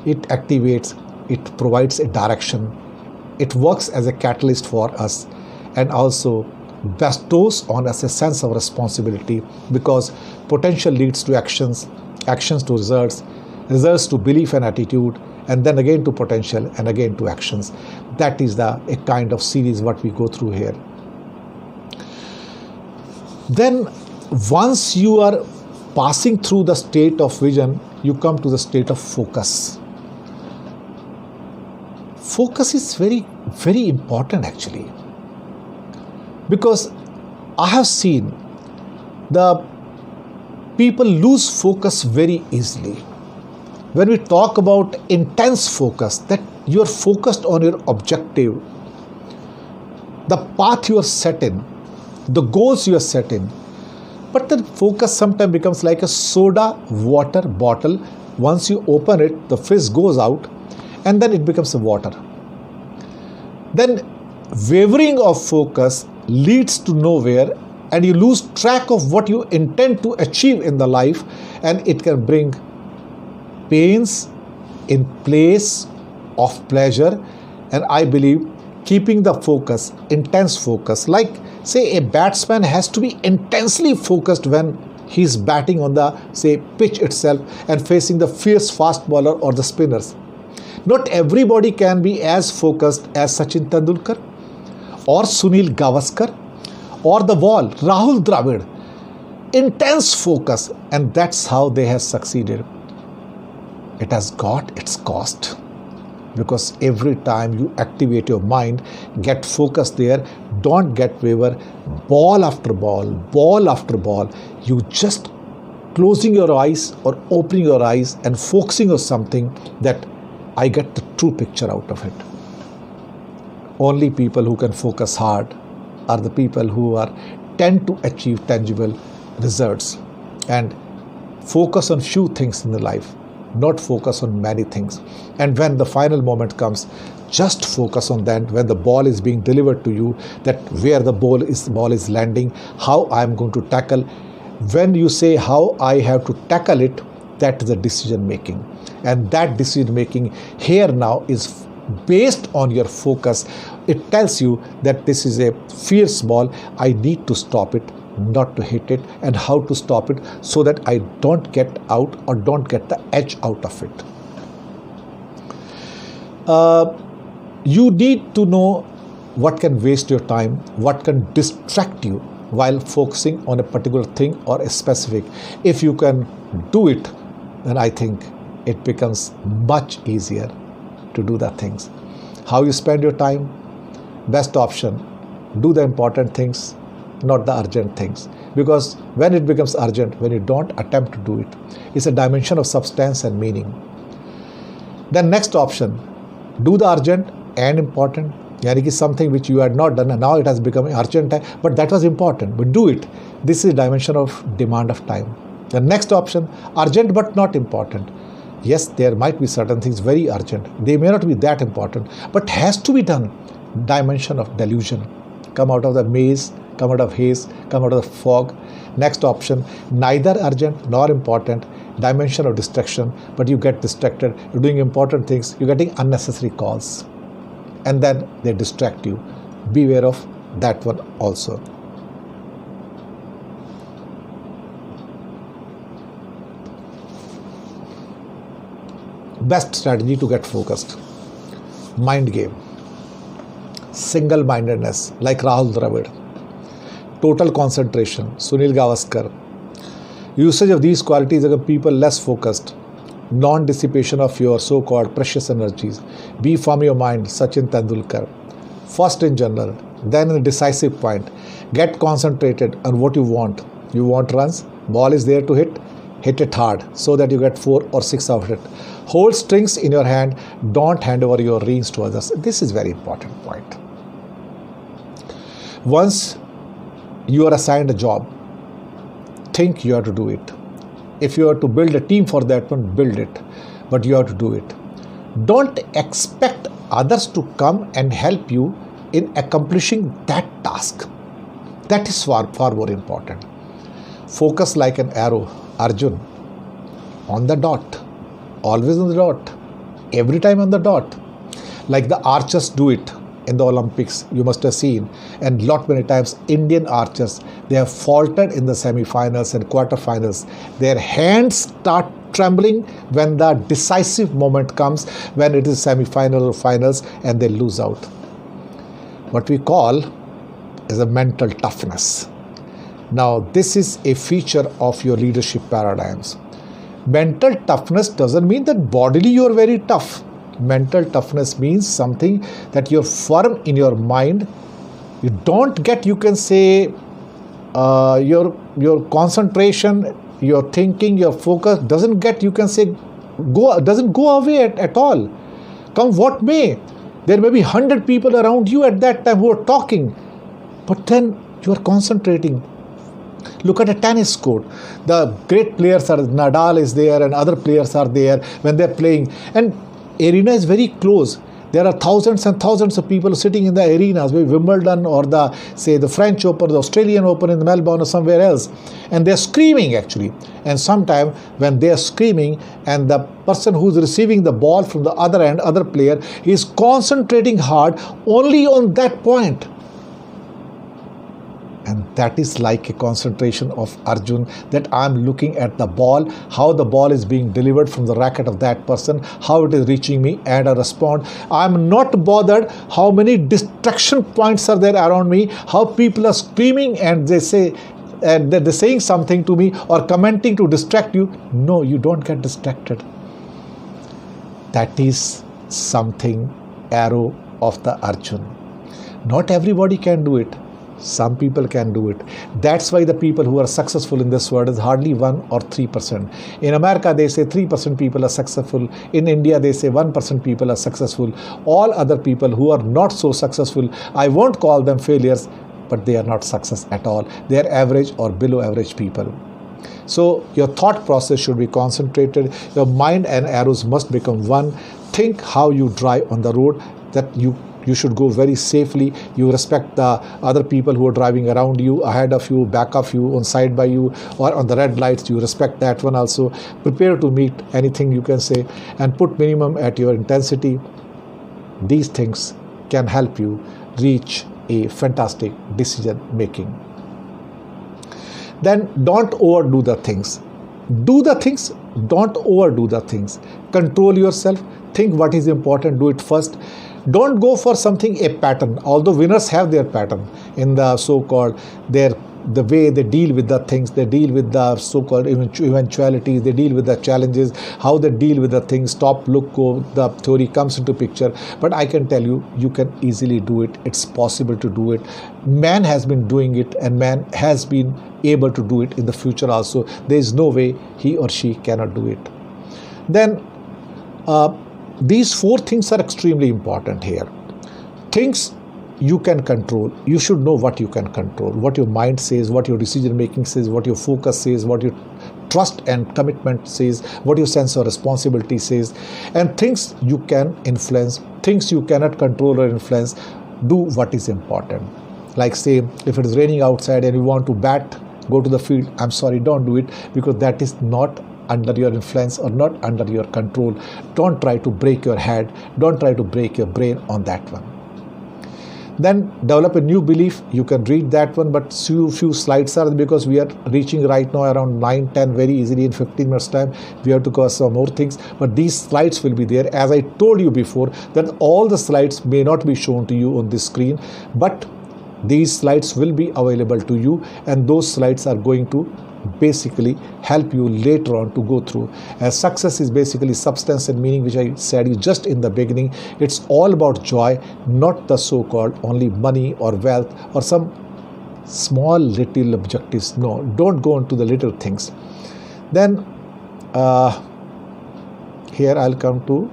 It activates, it provides a direction, it works as a catalyst for us, and also bestows on us a sense of responsibility, because potential leads to actions, actions to results, results to belief and attitude, and then again to potential, and again to actions. That is a kind of series what we go through here. Then once you are passing through the state of vision, you come to the state of focus. Focus is very, very important actually, because I have seen the people lose focus very easily. When we talk about intense focus, that you are focused on your objective, the path you are set in, the goals you are set in. But the focus sometimes becomes like a soda water bottle. Once you open it, the fizz goes out and then it becomes a water. Then wavering of focus leads to nowhere, and you lose track of what you intend to achieve in the life, and it can bring pains in place of pleasure. And I believe keeping the focus, intense focus, like say a batsman has to be intensely focused when he's batting on the say pitch itself and facing the fierce fast bowler or the spinners. Not everybody can be as focused as Sachin Tendulkar or Sunil Gavaskar or the wall, Rahul Dravid. Intense focus, and that's how they have succeeded. It has got its cost, because every time you activate your mind, get focused there, don't get waver, ball after ball, you just closing your eyes or opening your eyes and focusing on something, that I get the true picture out of it. Only people who can focus hard are the people who tend to achieve tangible results and focus on few things in the life. not focus on many things. And when the final moment comes, just focus on that when the ball is being delivered to you, that where the ball is landing, how I am going to tackle. When you say how I have to tackle it, that is the decision making. And that decision making here now is based on your focus. It tells you that this is a fierce ball, I need to stop it, not to hit it, and how to stop it so that I don't get out or don't get the edge out of it. You need to know what can waste your time, what can distract you while focusing on a particular thing or a specific. If you can do it, then I think it becomes much easier to do the things. How you spend your time? Best option, do the important things, not the urgent things. Because when it becomes urgent, when you don't attempt to do it, it's a dimension of substance and meaning. Then next option, do the urgent and important. Yani something which you had not done and now it has become urgent, but that was important, but do it. This is a dimension of demand of time. The next option, urgent but not important. Yes, there might be certain things very urgent. They may not be that important, but has to be done. Dimension of delusion. Come out of the maze, come out of haze, come out of the fog. Next option, neither urgent nor important. Dimension of distraction, but you get distracted. You're doing important things, you're getting unnecessary calls. And then they distract you. Beware of that one also. Best strategy to get focused. Mind game. Single-mindedness, like Rahul Dravid. Total concentration, Sunil Gavaskar. Usage of these qualities make people less focused. Non-dissipation of your so-called precious energies. Be from your mind, Sachin Tendulkar. First in general, then in a decisive point. Get concentrated on what you want. You want runs, ball is there to hit it hard so that you get 4 or 6 out of it. Hold strings in your hand, don't hand over your reins to others. This is very important point. Once you are assigned a job, think you have to do it. If you are to build a team for that one, build it. But you have to do it. Don't expect others to come and help you in accomplishing that task. That is far more important. Focus like an arrow, Arjun. On the dot. Always on the dot. Every time on the dot. Like the archers do it in the Olympics, you must have seen, and many times Indian archers, they have faltered in the semi-finals and quarter-finals. Their hands start trembling when the decisive moment comes, when it is semi-final or finals, and they lose out. What we call is a mental toughness. Now, this is a feature of your leadership paradigms. Mental toughness doesn't mean that bodily you are very tough. Mental toughness means something that you're firm in your mind. You don't get, you can say, your concentration, your thinking, your focus doesn't get, you can say, doesn't go away at all. Come what may. There may be 100 people around you at that time who are talking, but then you are concentrating. Look at a tennis court. The great players are, Nadal is there and other players are there when they're playing. And arena is very close. There are thousands and thousands of people sitting in the arenas, maybe Wimbledon or the French Open, the Australian Open in Melbourne or somewhere else. And they're screaming actually. And sometimes when they're screaming and the person who's receiving the ball from the other end, other player, is concentrating hard only on that point. And that is like a concentration of Arjun, that I'm looking at the ball, how the ball is being delivered from the racket of that person, how it is reaching me, and I respond. I'm not bothered how many distraction points are there around me, how people are screaming and they say, and they're saying something to me or commenting to distract you. No, you don't get distracted. That is something arrow of the Arjun. Not everybody can do it. Some people can do it. That's why the people who are successful in this world is hardly 1 or 3%. In America, they say 3% people are successful. In India, they say 1% people are successful. All other people who are not so successful, I won't call them failures, but they are not success at all. They are average or below average people. So your thought process should be concentrated. Your mind and arrows must become one. Think how you drive on the road, that you should go very safely. You respect the other people who are driving around you, ahead of you, back of you, on side by you, or on the red lights. You respect that one also. Prepare to meet anything, you can say, and put minimum at your intensity. These things can help you reach a fantastic decision making. Then don't overdo the things. Do the things, don't overdo the things. Control yourself. Think what is important, do it first. Don't go for something a pattern, although winners have their pattern in the so-called the way they deal with the things, they deal with the so-called eventualities, they deal with the challenges, how they deal with the things, stop, look, go, the theory comes into picture. But I can tell you, you can easily do it. It's possible to do it. Man has been doing it, and man has been able to do it in the future also. There is no way he or she cannot do it. Then these four things are extremely important here. Things you can control. You should know what you can control, what your mind says, what your decision making says, what your focus says, what your trust and commitment says, what your sense of responsibility says. And things you can influence, things you cannot control or influence, do what is important. Like say, if it is raining outside and you want to bat, go to the field, I'm sorry, don't do it, because that is not under your influence or not under your control. Don't try to break your head, don't try to break your brain on that one. Then develop a new belief. You can read that one, but few slides are, because we are reaching right now around 9-10 very easily in 15 minutes time. We have to cover some more things, but these slides will be there. As I told you before, that all the slides may not be shown to you on this screen, but these slides will be available to you, and those slides are going to basically help you later on to go through. As success is basically substance and meaning, which I said you just in the beginning. It's all about joy, not the so-called only money or wealth or some small little objectives. No, don't go into the little things. Then here I'll come to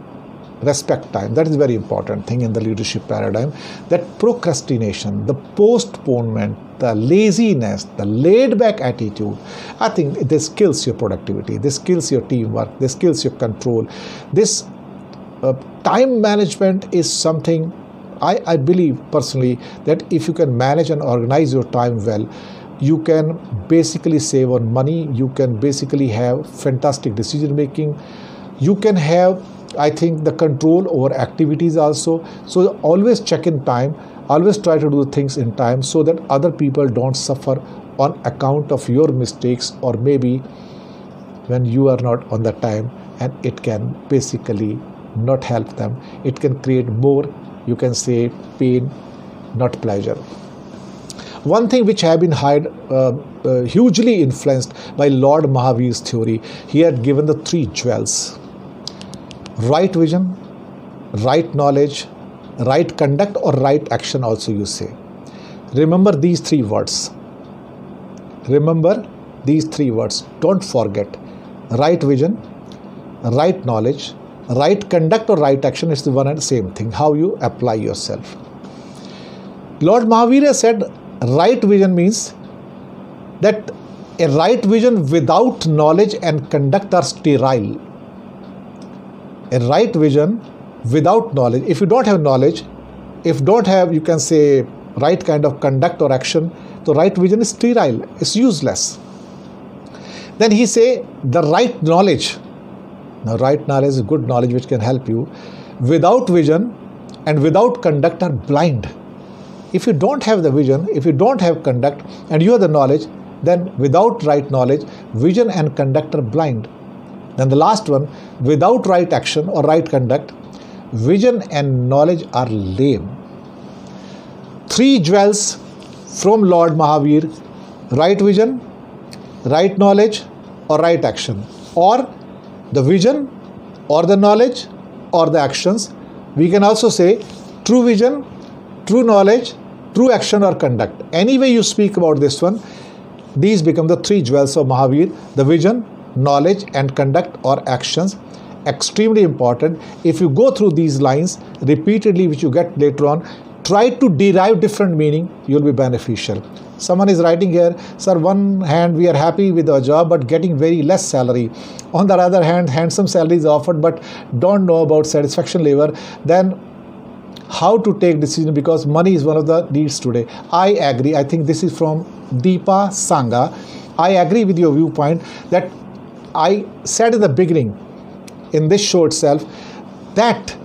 respect time. That is a very important thing in the leadership paradigm. That procrastination, the postponement, the laziness, the laid-back attitude, I think this kills your productivity, this kills your teamwork, this kills your control. This time management is something I believe personally that if you can manage and organize your time well, you can basically save on money, you can basically have fantastic decision making, you can have, I think, the control over activities also. So always check in time, always try to do things in time, so that other people don't suffer on account of your mistakes, or maybe when you are not on the time, and it can basically not help them. It can create more, you can say, pain, not pleasure. One thing which have been hugely influenced by Lord Mahavir's theory, he had given the three jewels: right vision, right knowledge, right conduct, or right action also you say. Remember these three words. Remember these three words. Don't forget. Right vision, right knowledge, right conduct, or right action is the one and same thing. How you apply yourself. Lord Mahavir said right vision means that a right vision without knowledge and conduct are sterile. A right vision without knowledge, if you don't have knowledge, if you don't have, you can say, right kind of conduct or action, the right vision is sterile, it's useless. Then he say the right knowledge. Now right knowledge is good knowledge which can help you. Without vision and without conduct are blind. If you don't have the vision, if you don't have conduct, and you have the knowledge, then without right knowledge, vision and conduct are blind. Then the last one, without right action or right conduct, vision and knowledge are lame. Three jewels from Lord Mahavir: right vision, right knowledge, or right action, or the vision, or the knowledge, or the actions. We can also say true vision, true knowledge, true action or conduct. Any way you speak about this one, these become the three jewels of Mahavir: the vision, knowledge, and conduct or actions. Extremely important. If you go through these lines repeatedly, which you get later on, try to derive different meaning, you'll be beneficial. Someone is writing here, sir, one hand we are happy with our job but getting very less salary. On the other hand, handsome salary is offered but don't know about satisfaction level. Then how to take decision, because money is one of the needs today. I agree. I think this is from Deepa Sangha. I agree with your viewpoint that I said in the beginning in this show itself that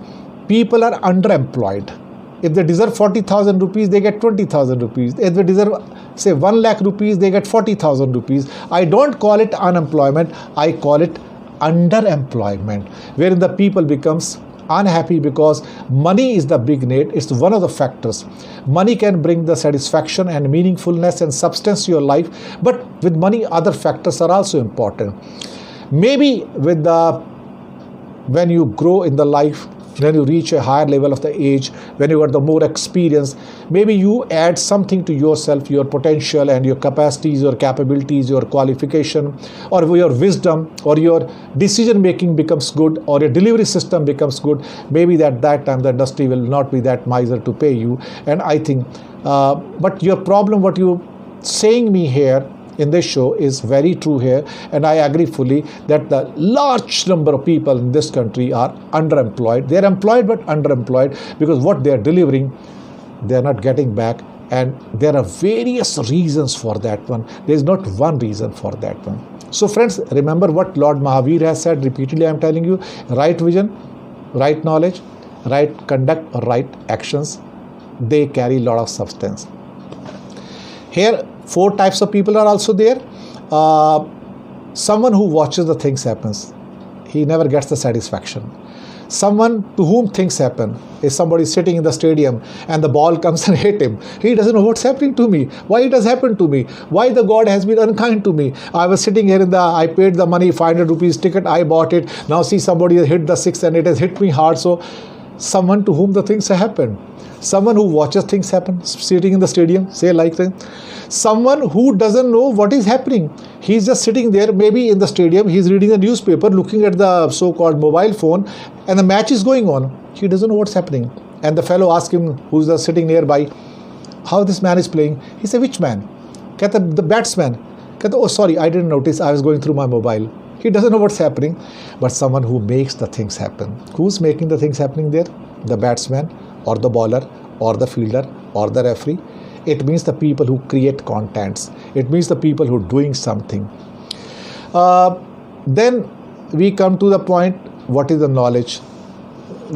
people are underemployed. If they deserve 40,000 rupees, they get 20,000 rupees. If they deserve, say, 1 lakh rupees, they get 40,000 rupees. I don't call it unemployment. I call it underemployment, wherein the people becomes unhappy because money is the big need. It's one of the factors. Money can bring the satisfaction and meaningfulness and substance to your life, but with money, other factors are also important. Maybe when you grow in the life, when you reach a higher level of the age, when you got the more experience, maybe you add something to yourself, your potential and your capacities, your capabilities, your qualification, or your wisdom, or your decision making becomes good, or your delivery system becomes good. Maybe at that time the industry will not be that miser to pay you. And I think, but your problem, what you saying me here in this show is very true here, and I agree fully that the large number of people in this country are underemployed. They are employed but underemployed because what they are delivering, they are not getting back, and there are various reasons for that one. There is not one reason for that one. So friends, remember what Lord Mahavir has said repeatedly. I am telling you, right vision, right knowledge, right conduct, or right actions, they carry a lot of substance. Here, 4 types of people are also there. Someone who watches the things happens, he never gets the satisfaction. Someone to whom things happen is somebody sitting in the stadium and the ball comes and hit him. He doesn't know what's happening to me, why it has happened to me, why the God has been unkind to me. I was sitting here I paid the money, 500 rupees ticket, I bought it. Now see, somebody has hit the 6 and it has hit me hard. So someone to whom the things have happened. Someone who watches things happen, sitting in the stadium, say like that. Someone who doesn't know what is happening. He's just sitting there, maybe in the stadium, he's reading the newspaper, looking at the so-called mobile phone, and the match is going on. He doesn't know what's happening. And the fellow asks him, who's sitting nearby, how this man is playing. He said, which man? The batsman. Oh, sorry, I didn't notice. I was going through my mobile. He doesn't know what's happening. But someone who makes the things happen. Who's making the things happening there? The batsman, or the bowler, or the fielder, or the referee. It means the people who create contents. It means the people who are doing something. Then we come to the point, what is the knowledge?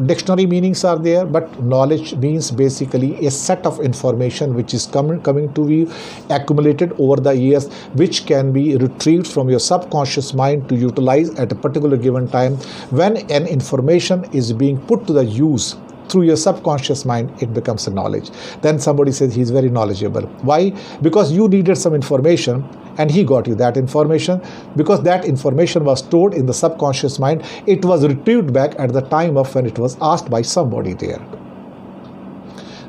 Dictionary meanings are there, but knowledge means basically a set of information which is coming to you, accumulated over the years, which can be retrieved from your subconscious mind to utilize at a particular given time. When an information is being put to the use through your subconscious mind, it becomes a knowledge. Then somebody says he's very knowledgeable. Why? Because you needed some information and he got you that information. Because that information was stored in the subconscious mind, it was retrieved back at the time of when it was asked by somebody there.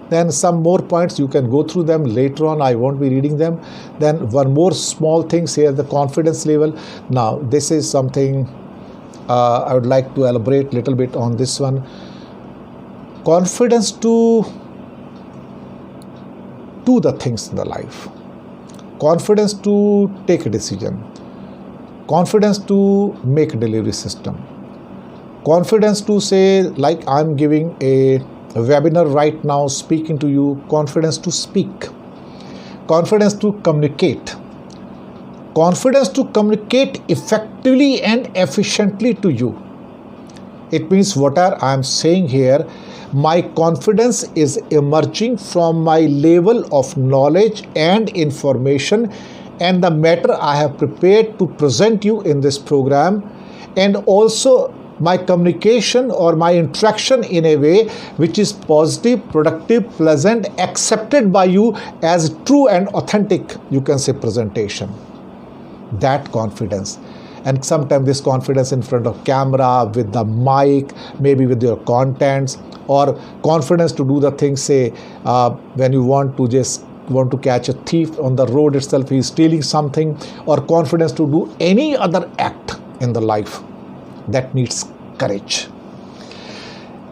Then some more points, you can go through them later on. I won't be reading them. Then one more small thing here, the confidence level. Now this is something I would like to elaborate a little bit on this one. Confidence to do the things in the life. Confidence to take a decision. Confidence to make a delivery system. Confidence to say, like I'm giving a webinar right now, speaking to you. Confidence to speak. Confidence to communicate. Confidence to communicate effectively and efficiently to you. It means whatever I'm saying here, my confidence is emerging from my level of knowledge and information and the matter I have prepared to present you in this program, and also my communication or my interaction in a way which is positive, productive, pleasant, accepted by you as true and authentic, you can say, presentation. That confidence. And sometimes this confidence in front of camera, with the mic, maybe with your contents, or confidence to do the things, say when you want to catch a thief on the road itself, he is stealing something, or confidence to do any other act in the life that needs courage.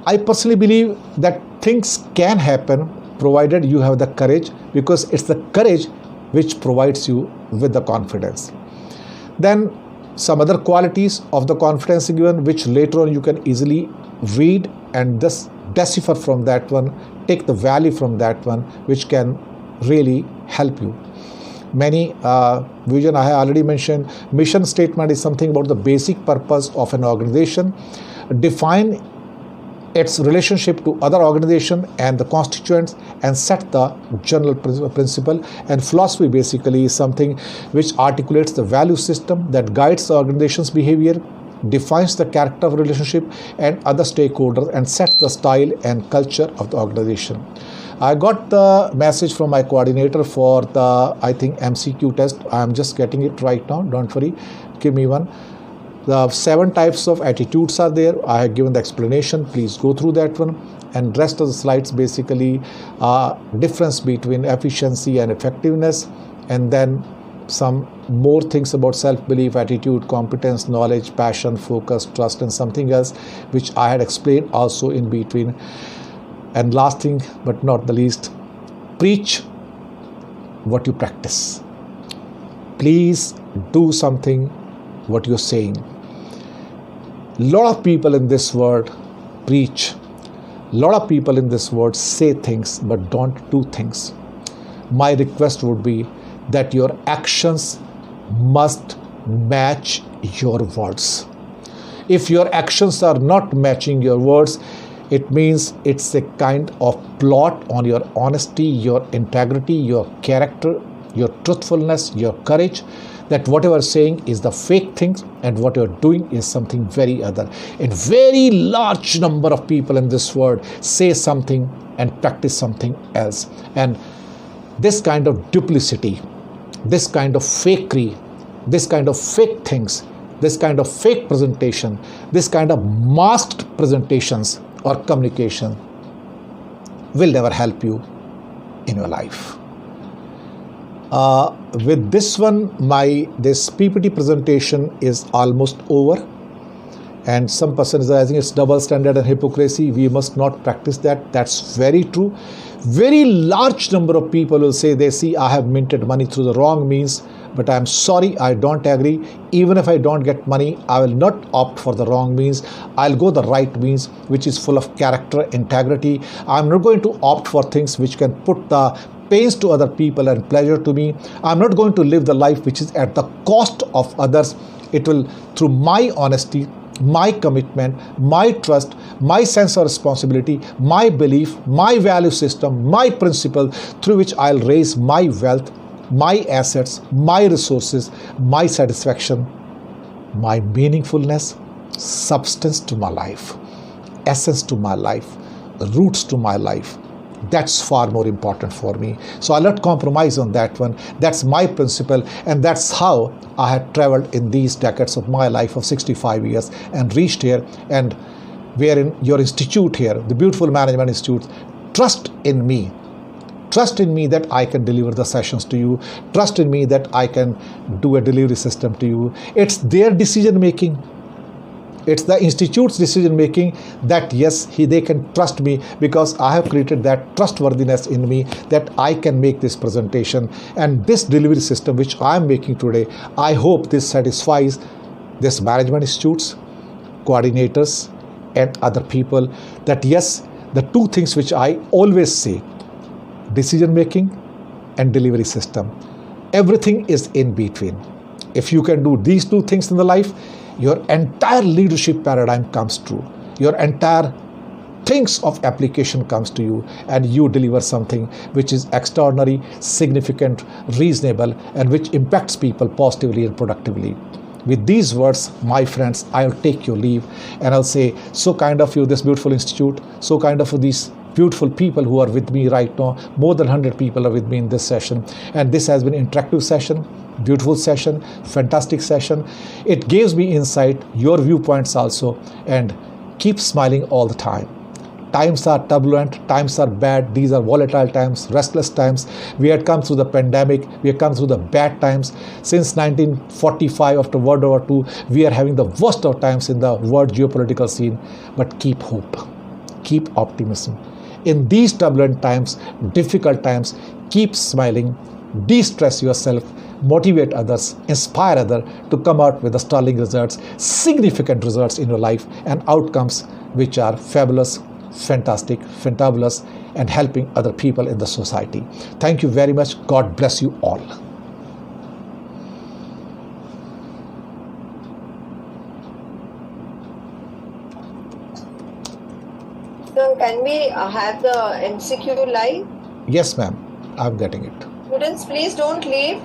I personally believe that things can happen provided you have the courage, because it's the courage which provides you with the confidence. Then some other qualities of the confidence given, which later on you can easily read and thus decipher from that one, take the value from that one, which can really help you. Many vision I have already mentioned. Mission statement is something about the basic purpose of an organization, define its relationship to other organization and the constituents, and set the general principle. And philosophy basically is something which articulates the value system that guides the organization's behavior, defines the character of relationship and other stakeholders, and sets the style and culture of the organization. I got the message from my coordinator for the, I think, MCQ test. I am just getting it right now. Don't worry. Give me one. The 7 types of attitudes are there. I have given the explanation. Please go through that one. And rest of the slides basically difference between efficiency and effectiveness. And then some more things about self-belief, attitude, competence, knowledge, passion, focus, trust, and something else, which I had explained also in between. And last thing but not the least, preach what you practice. Please do something what you're saying. A lot of people in this world preach. A lot of people in this world say things but don't do things. My request would be that your actions must match your words. If your actions are not matching your words, it means it's a kind of plot on your honesty, your integrity, your character, your truthfulness, your courage, that whatever saying is the fake things and what you're doing is something very other. A very large number of people in this world say something and practice something else. And this kind of duplicity, this kind of fakery, this kind of fake things, this kind of fake presentation, this kind of masked presentations or communication will never help you in your life. With this one, this PPT presentation is almost over. And some person is saying it's double standard and hypocrisy. We must not practice that. That's very true. Very large number of people will say they see I have minted money through the wrong means. But I'm sorry, I don't agree. Even if I don't get money, I will not opt for the wrong means. I'll go the right means, which is full of character, integrity. I'm not going to opt for things which can put the pains to other people and pleasure to me. I'm not going to live the life which is at the cost of others. It will, through my honesty, my commitment, my trust, my sense of responsibility, my belief, my value system, my principle, through which I'll raise my wealth, my assets, my resources, my satisfaction, my meaningfulness, substance to my life, essence to my life, roots to my life. That's far more important for me. So I'll not compromise on that one. That's my principle, and that's how I had traveled in these decades of my life of 65 years and reached here. And wherein your institute here, the Beautiful Management Institute, trust in me. Trust in me that I can deliver the sessions to you. Trust in me that I can do a delivery system to you. It's their decision making. It's the institute's decision making that yes, they can trust me because I have created that trustworthiness in me that I can make this presentation and this delivery system which I am making today. I hope this satisfies this management institutes, coordinators and other people that yes, the two things which I always say, decision making and delivery system, everything is in between. If you can do these two things in the life, your entire leadership paradigm comes true. Your entire things of application comes to you and you deliver something which is extraordinary, significant, reasonable and which impacts people positively and productively. With these words, my friends, I'll take your leave and I'll say, so kind of you, this beautiful institute, so kind of these beautiful people who are with me right now. More than 100 people are with me in this session. And this has been an interactive session, beautiful session, fantastic session. It gives me insight, your viewpoints also, and keep smiling all the time. Times are turbulent, times are bad, these are volatile times, restless times. We had come through the pandemic, we had come through the bad times. Since 1945, after World War II, we are having the worst of times in the world geopolitical scene. But keep hope, keep optimism. In these turbulent times, difficult times, keep smiling, de-stress yourself, motivate others, inspire others to come out with the sterling results, significant results in your life and outcomes which are fabulous, fantastic, fantabulous, and helping other people in the society. Thank you very much. God bless you all. So can we have the MCQ live? Yes, ma'am. I'm getting it. Students, please don't leave.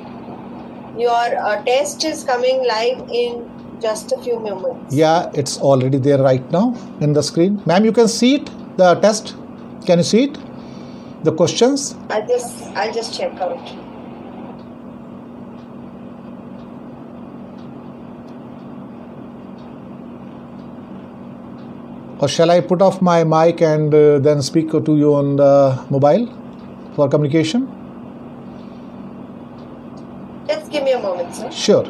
Your test is coming live in just a few moments. Yeah, it's already there right now in the screen. Ma'am, you can see it, the test. Can you see it? The questions? I'll just check out. Or shall I put off my mic and then speak to you on the mobile for communication? Just give me a moment, sir. Sure.